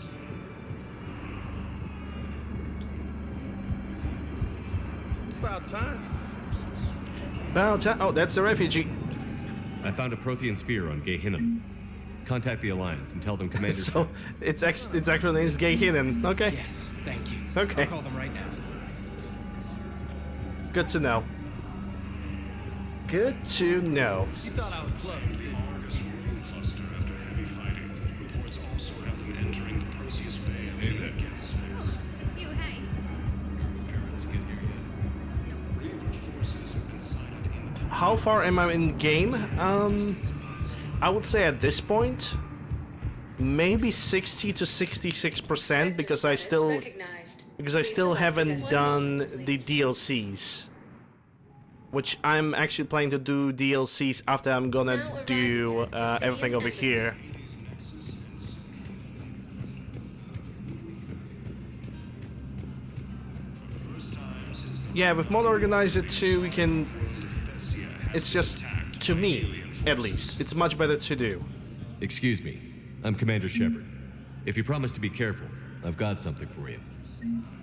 It's about time. About time. Oh, that's the refugee. I found a Prothean sphere on Gehinnom. Contact the Alliance and tell them Commander... So, its actual name is Gehinnom. Okay. Yes, thank you. Okay. I'll call them right now. Good to know. Good to know. You thought I was close. How far am I in game? I would say at this point, maybe 60 to 66%, because I still haven't done the DLCs, which I'm actually planning to do DLCs after I'm gonna do everything over here. Yeah, with Mod Organizer 2, we can. It's just, to me, at least, it's much better to do. Excuse me, I'm Commander Shepard. If you promise to be careful, I've got something for you.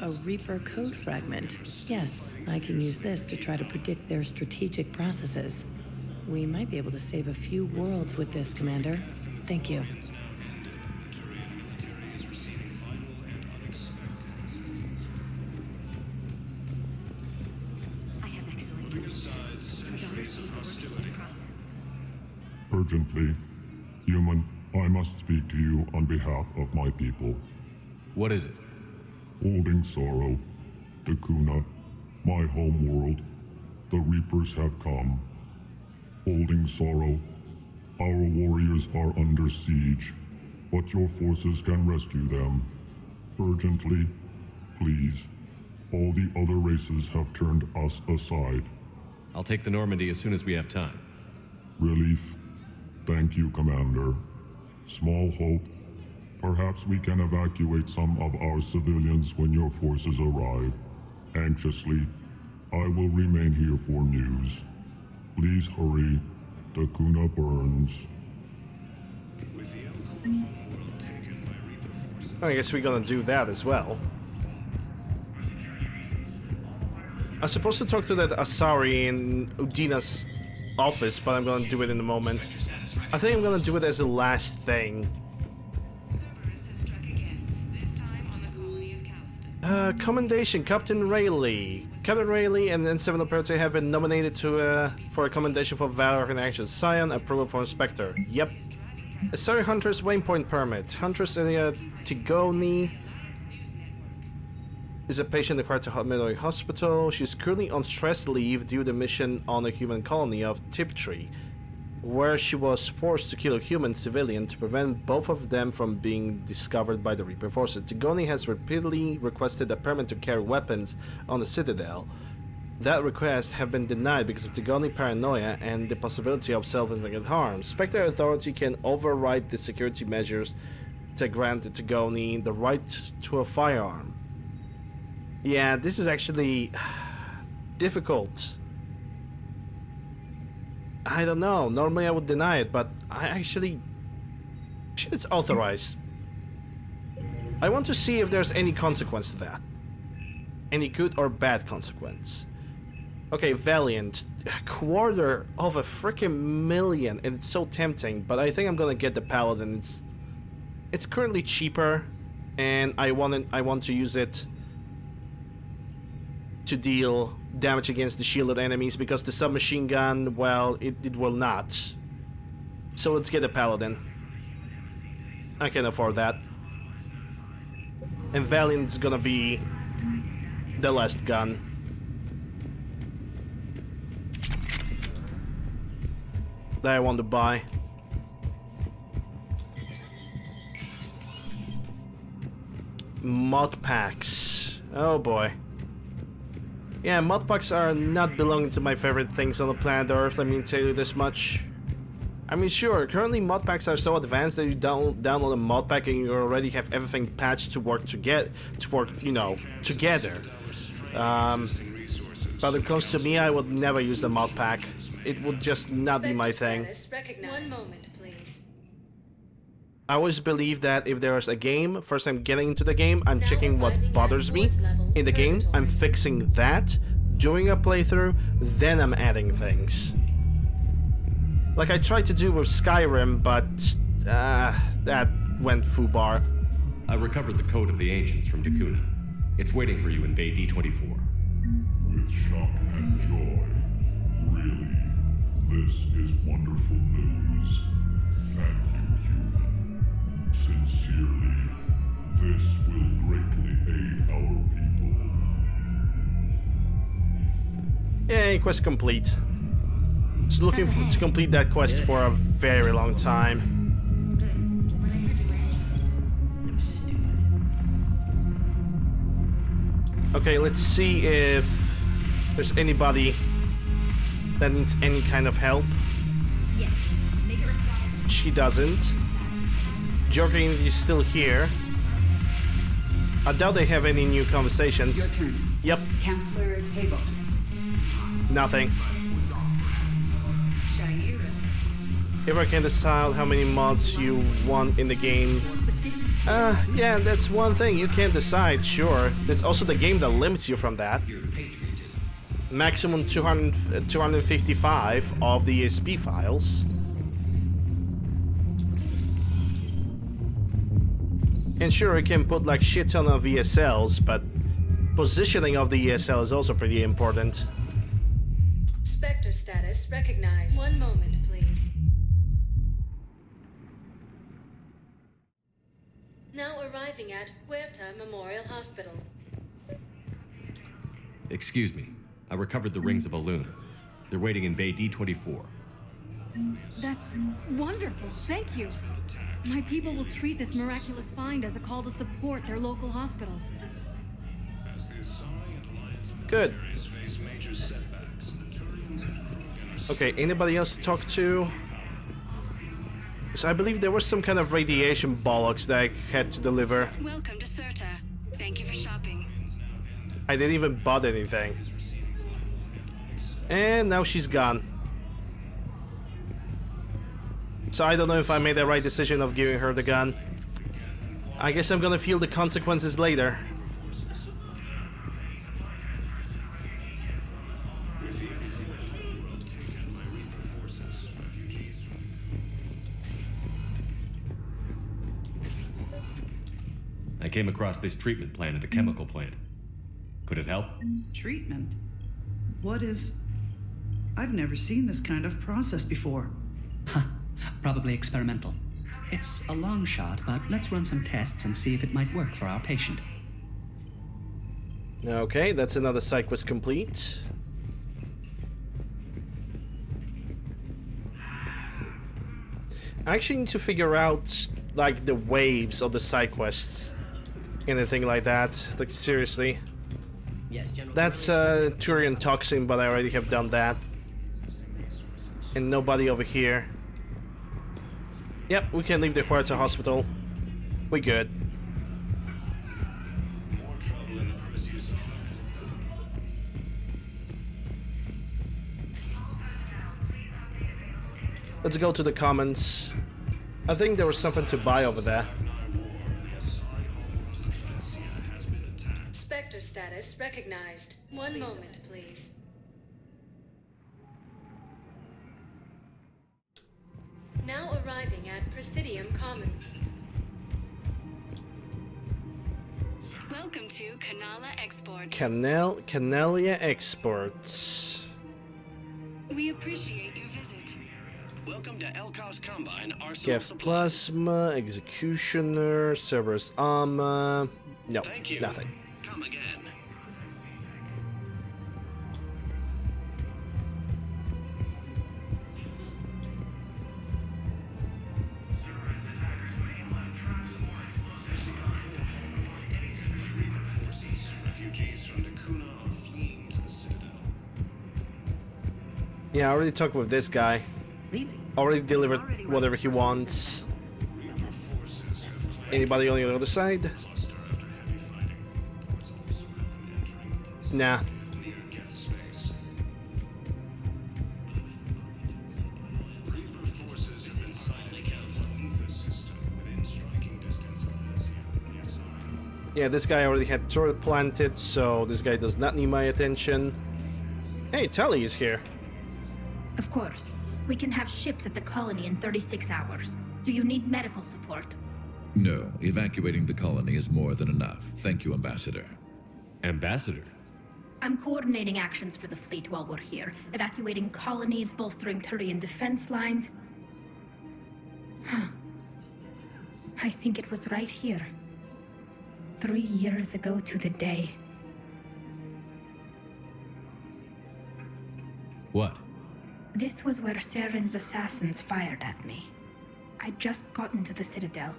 A Reaper code fragment. Yes, I can use this to try to predict their strategic processes. We might be able to save a few worlds with this, Commander. Thank you. Urgently, human, I must speak to you on behalf of my people. What is it? Holding sorrow, Dakuna, my home world, the Reapers have come. Holding sorrow, our warriors are under siege, but your forces can rescue them. Urgently, please. All the other races have turned us aside. I'll take the Normandy as soon as we have time. Relief. Thank you, Commander. Small hope. Perhaps we can evacuate some of our civilians when your forces arrive. Anxiously, I will remain here for news. Please hurry. Dakuna burns. I guess we're gonna do that as well. I'm supposed to talk to that Asari in Udina's office, but I'm gonna do it in a moment. I think I'm gonna do it as the last thing. Commendation, Captain Rayleigh. Captain Rayleigh and N7 Operator have been nominated for a commendation for valor in action. Scion, approval for Inspector. Yep. Asari Huntress Waypoint Permit. Huntress Tigoni is a patient required to Military Hospital. She's currently on stress leave due to mission on a human colony of Tiptree, where she was forced to kill a human civilian to prevent both of them from being discovered by the Reaper forces. Tigoni has repeatedly requested a permit to carry weapons on the Citadel. That request have been denied because of Tigoni paranoia and the possibility of self-inflicted harm. Spectre Authority can override the security measures to grant Tigoni the right to a firearm. Yeah, this is actually difficult. I don't know. Normally I would deny it, but I actually... it's authorized. I want to see if there's any consequence to that. Any good or bad consequence. Okay, Valiant. $250,000, and it's so tempting, but I think I'm gonna get the Paladin. It's currently cheaper, and I want to use it to deal damage against the shielded enemies, because the submachine gun, well, it will not. So let's get a Paladin. I can afford that. And Valiant's gonna be the last gun. That I want to buy. Mod packs. Oh boy. Yeah, mod packs are not belonging to my favorite things on the planet Earth, let me tell you this much. I mean, sure, currently mod packs are so advanced that you download a mod pack and you already have everything patched to work together. But when it comes to me, I would never use the mod pack. It would just not be my thing. One moment, please. I always believe that if there's a game, first I'm getting into the game, I'm checking what bothers me in the game, I'm fixing that, doing a playthrough, then I'm adding things. Like I tried to do with Skyrim, but that went foobar. I recovered the code of the ancients from Dakuna. It's waiting for you in Bay D24. With shock and joy. Really, this is wonderful news. Thank you, human. Sincerely, this will greatly aid our people. Yay, quest complete. Just looking to complete that quest for a very long time. Okay, let's see if there's anybody that needs any kind of help. Yes. Make it required. She doesn't. Jorgen is still here. I doubt they have any new conversations. Your turn. Yep. Counselor Tabos. Nothing. If I can decide how many mods you want in the game. Yeah, that's one thing. You can't decide, sure. It's also the game that limits you from that. maximum 255 of the ESP files. And sure, you can put like shit ton of ESLs, but positioning of the ESL is also pretty important. Spectre status recognized. One moment, please. Now arriving at Huerta Memorial Hospital. Excuse me. I recovered the rings of Elune. They're waiting in Bay D24. That's wonderful. Thank you. My people will treat this miraculous find as a call to support their local hospitals. Good. Okay, anybody else to talk to? So I believe there was some kind of radiation bollocks that I had to deliver. Welcome to Serta. Thank you for shopping. I didn't even bought anything. And now she's gone. So I don't know if I made the right decision of giving her the gun. I guess I'm gonna feel the consequences later. I came across this treatment plant at a chemical plant. Could it help? Treatment? What is... I've never seen this kind of process before. Probably experimental. It's a long shot, but let's run some tests and see if it might work for our patient. Okay, that's another side quest complete. I actually need to figure out, like, the waves of the side quests. Anything like that. Like, seriously. Yes, General. That's Turian toxin, but I already have done that. And nobody over here. Yep, we can leave the Huerta hospital. We good. Let's go to the commons. I think there was something to buy over there. Spectre status recognized. One moment, please. Now arriving at Presidium Commons. Welcome to Canala Exports. Canalia Exports. We appreciate your visit. Welcome to Elkar's Combine Arsenal Geth Supply. Plasma, Executioner, Cerberus Armor. No, Thank you. nothing. Come again. Yeah, I already talked with this guy. Already delivered whatever he wants. Anybody on the other side? Nah. Yeah, this guy already had turret planted, so this guy does not need my attention. Hey, Tally is here. Of course. We can have ships at the colony in 36 hours. Do you need medical support? No, evacuating the colony is more than enough. Thank you, Ambassador. Ambassador? I'm coordinating actions for the fleet while we're here. Evacuating colonies, bolstering Turian defense lines. I think it was right here. 3 years ago to the day. What? This was where Saren's assassins fired at me. I'd just gotten to the Citadel.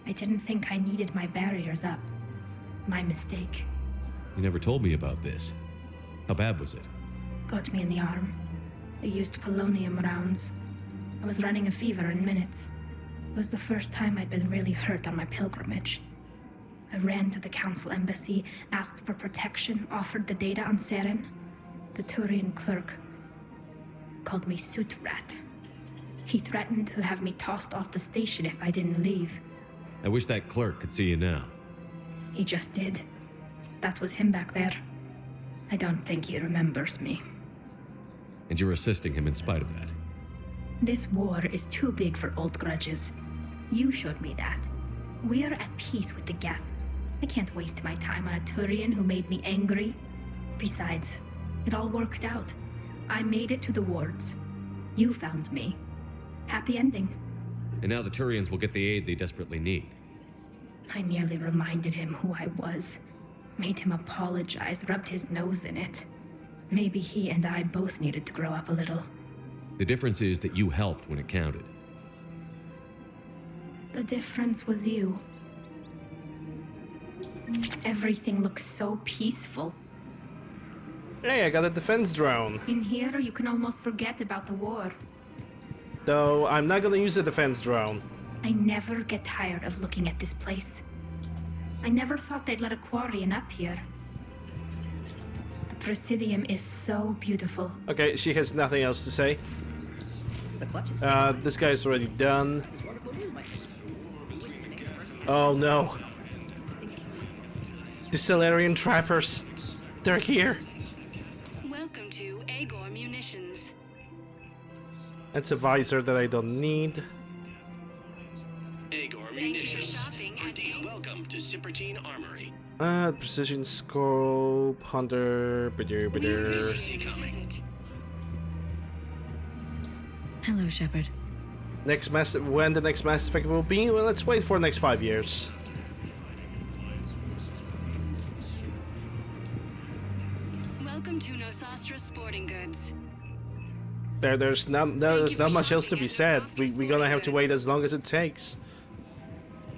I didn't think I needed my barriers up. My mistake. You never told me about this. How bad was it? Got me in the arm. They used polonium rounds. I was running a fever in minutes. It was the first time I'd been really hurt on my pilgrimage. I ran to the Council Embassy, asked for protection, offered the data on Saren. The Turian clerk called me Soot Rat. He threatened to have me tossed off the station if I didn't leave. I wish that clerk could see you now. He just did. That was him back there. I don't think he remembers me. And you're assisting him in spite of that. This war is too big for old grudges. You showed me that. We are at peace with the Geth. I can't waste my time on a Turian who made me angry. Besides, it all worked out. I made it to the wards. You found me. Happy ending. And now the Turians will get the aid they desperately need. I nearly reminded him who I was. Made him apologize, rubbed his nose in it. Maybe he and I both needed to grow up a little. The difference is that you helped when it counted. The difference was you. Everything looks so peaceful. Hey, I got a defense drone. In here, you can almost forget about the war. Though, I'm not gonna use the defense drone. I never get tired of looking at this place. I never thought they'd let a Quarian up here. The Presidium is so beautiful. Okay, she has nothing else to say. This guy's already done. Oh no. The Solarian trappers. They're here. Welcome to Agor Munitions. That's a visor that I don't need. Agor Munitions. Welcome to Sippertine Armory. Precision scope, hunter, bitter. Hello, Shepard. When the next Mass Effect will be? Well, let's wait for the next 5 years. Welcome to Nosastra Sporting Goods. There's not much else to be said. We're gonna have to wait as long as it takes.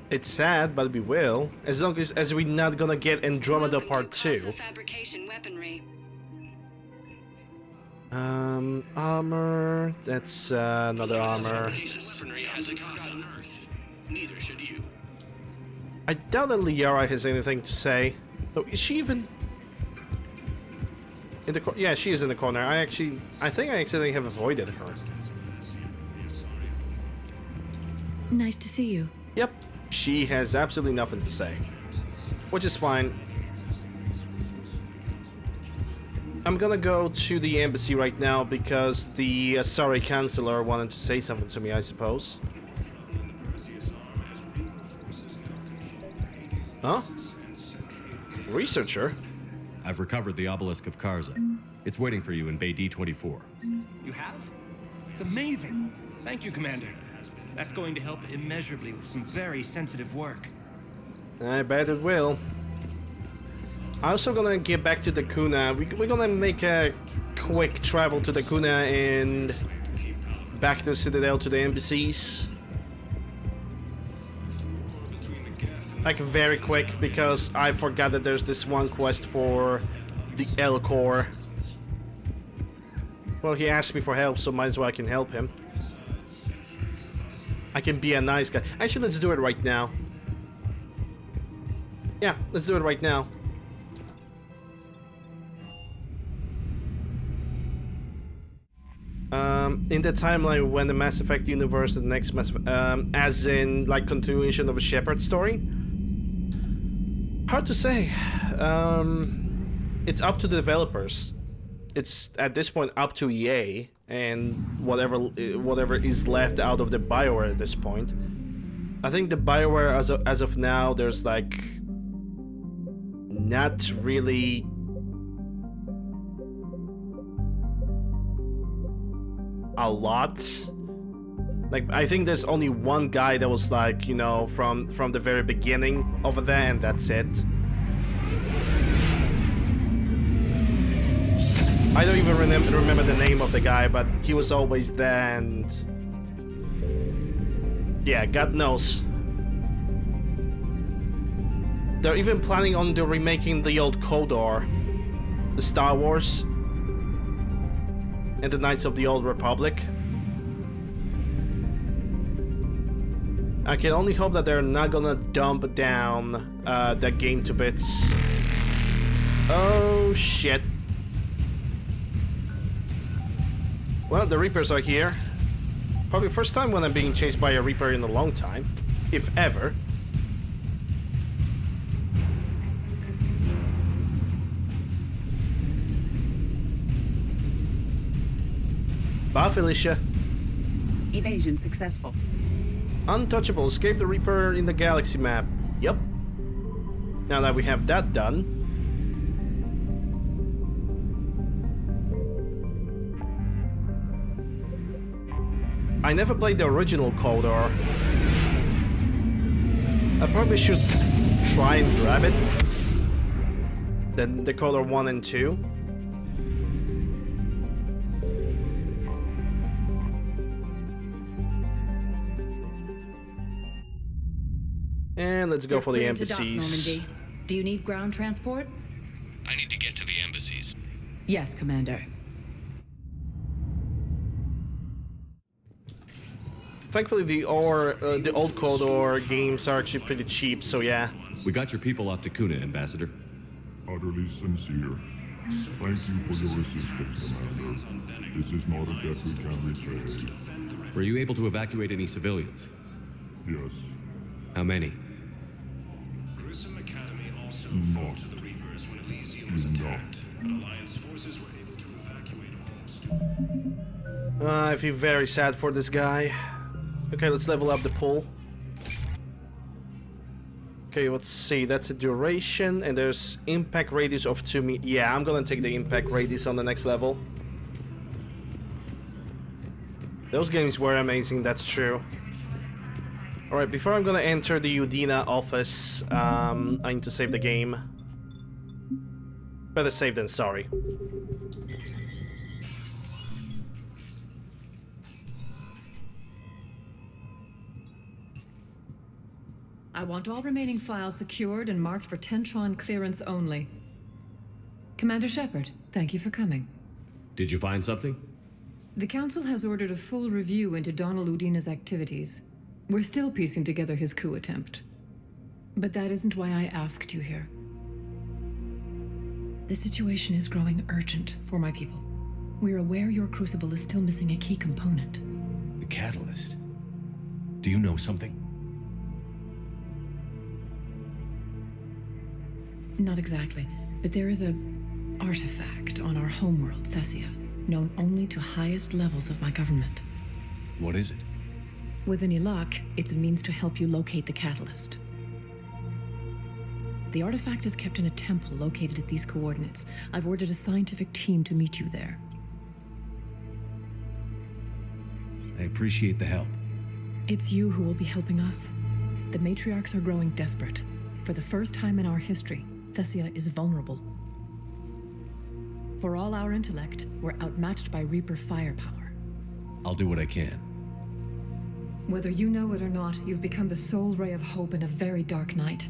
It's sad, but we will. As long as we're not gonna get Andromeda Part 2. Fabrication weaponry. Armor. That's another armor. Weaponry has a cost on Earth. Neither should you. I doubt that Liara has anything to say. Oh, is she even in the corner? Yeah, she is in the corner. I think I accidentally have avoided her. Nice to see you. Yep, she has absolutely nothing to say, which is fine. I'm gonna go to the embassy right now because the Asari Chancellor wanted to say something to me, I suppose. Huh? Researcher? I've recovered the obelisk of Karza. It's waiting for you in Bay D24. You have? It's amazing. Thank you, Commander. That's going to help immeasurably with some very sensitive work. I bet it will. I'm also gonna get back to the Kuna. We're gonna make a quick travel to the Kuna and back to the Citadel to the embassies. Like very quick, because I forgot that there's this one quest for the L Core. Well, he asked me for help, so might as well I can help him. I can be a nice guy. Actually, let's do it right now. Yeah, let's do it right now. In the timeline when the Mass Effect universe, the next Mass Effect, as in like continuation of a Shepard story. Hard to say. It's up to the developers. It's at this point up to EA and whatever is left out of the BioWare at this point. I think the BioWare as of now, there's like not really a lot. Like, I think there's only one guy that was like, you know, from the very beginning over there, and that's it. I don't even remember the name of the guy, but he was always there, and yeah, God knows. They're even planning on remaking the old KOTOR, the Star Wars, and the Knights of the Old Republic. I can only hope that they're not gonna dump down that game to bits. Oh shit. Well, the Reapers are here. Probably first time when I'm being chased by a Reaper in a long time, if ever. Bye, Felicia. Evasion successful. Untouchable. Escape the Reaper in the galaxy map. Yep. Now that we have that done. I never played the original Coldor. I probably should try and grab it. The Coldor 1 and 2. And let's go for the embassies. Normandy. Do you need ground transport? I need to get to the embassies. Yes, Commander. Thankfully, the old Coldor games are actually pretty cheap, so yeah. We got your people off to Kuna, Ambassador. Utterly sincere. Thank you for your assistance, Commander. This is not a debt we can repay. Were you able to evacuate any civilians? Yes. How many? Not enough. I feel very sad for this guy. Okay, let's level up the pool. Okay, let's see. That's a duration, and there's impact radius of 2 meters. Yeah, I'm gonna take the impact radius on the next level. Those games were amazing, that's true. Alright, before I'm gonna enter the Udina office, I need to save the game. Better save than sorry. I want all remaining files secured and marked for Tentron clearance only. Commander Shepard, thank you for coming. Did you find something? The Council has ordered a full review into Donald Udina's activities. We're still piecing together his coup attempt. But that isn't why I asked you here. The situation is growing urgent for my people. We're aware your crucible is still missing a key component. The catalyst? Do you know something? Not exactly, but there is a artifact on our homeworld, Thessia, known only to highest levels of my government. What is it? With any luck, it's a means to help you locate the catalyst. The artifact is kept in a temple located at these coordinates. I've ordered a scientific team to meet you there. I appreciate the help. It's you who will be helping us. The matriarchs are growing desperate. For the first time in our history, Thessia is vulnerable. For all our intellect, we're outmatched by Reaper firepower. I'll do what I can. Whether you know it or not, you've become the sole ray of hope in a very dark night.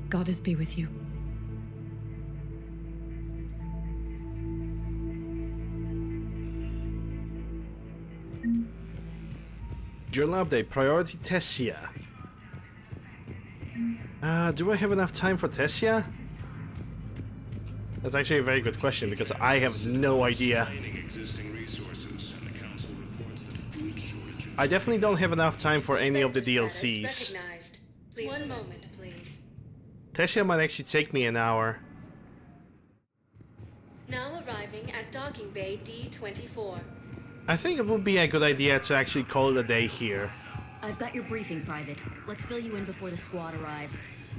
Goddess be with you. Journal update. Priority Thessia. Do I have enough time for Thessia? That's actually a very good question, because I have no idea. I definitely don't have enough time for any of the DLCs. One moment, please. Thessia might actually take me an hour. Now arriving at docking bay D24. I think it would be a good idea to actually call it a day here. I've got your briefing, Private. Let's fill you in before the squad arrives.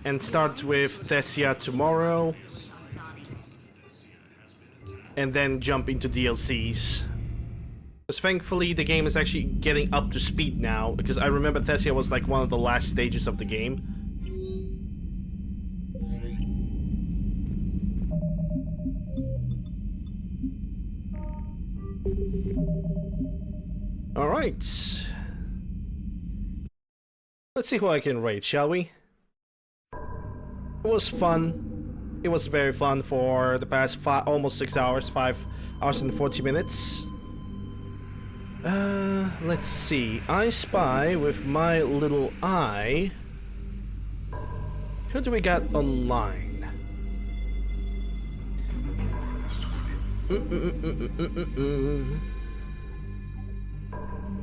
And start with Thessia tomorrow. And then jump into DLCs. Because thankfully the game is actually getting up to speed now. Because I remember Thessia was like one of the last stages of the game. Alright. Let's see who I can rate, shall we? It was fun. It was very fun for the past almost 6 hours, 5 hours and 40 minutes. Let's see. I spy with my little eye. Who do we got online?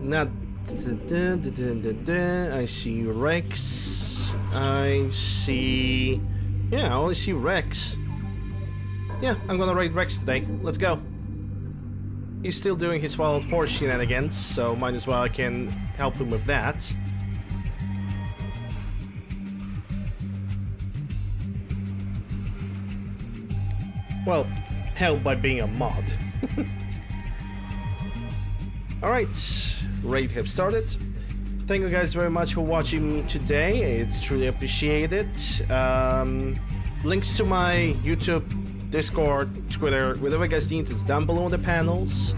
Not. I see Rex. I see. Yeah, I only see Rex. Yeah, I'm gonna rate Rex today. Let's go. He's still doing his Wild Force shenanigans, so might as well I can help him with that. Well, help by being a mod. Alright, raid have started. Thank you guys very much for watching me today, it's truly appreciated. Links to my YouTube, Discord, Twitter, whatever you guys need, it's down below in the panels.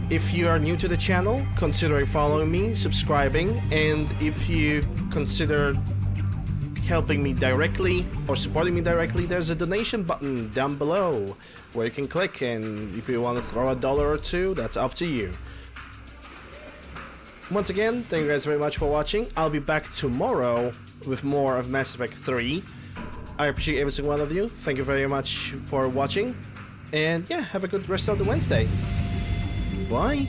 If you are new to the channel, consider following me, subscribing, and if you consider helping me directly or supporting me directly, there's a donation button down below where you can click, and if you want to throw $1 or $2, that's up to you. Once again, thank you guys very much for watching. I'll be back tomorrow with more of Mass Effect 3. I appreciate every single one of you. Thank you very much for watching. And yeah, have a good rest of the Wednesday. Bye.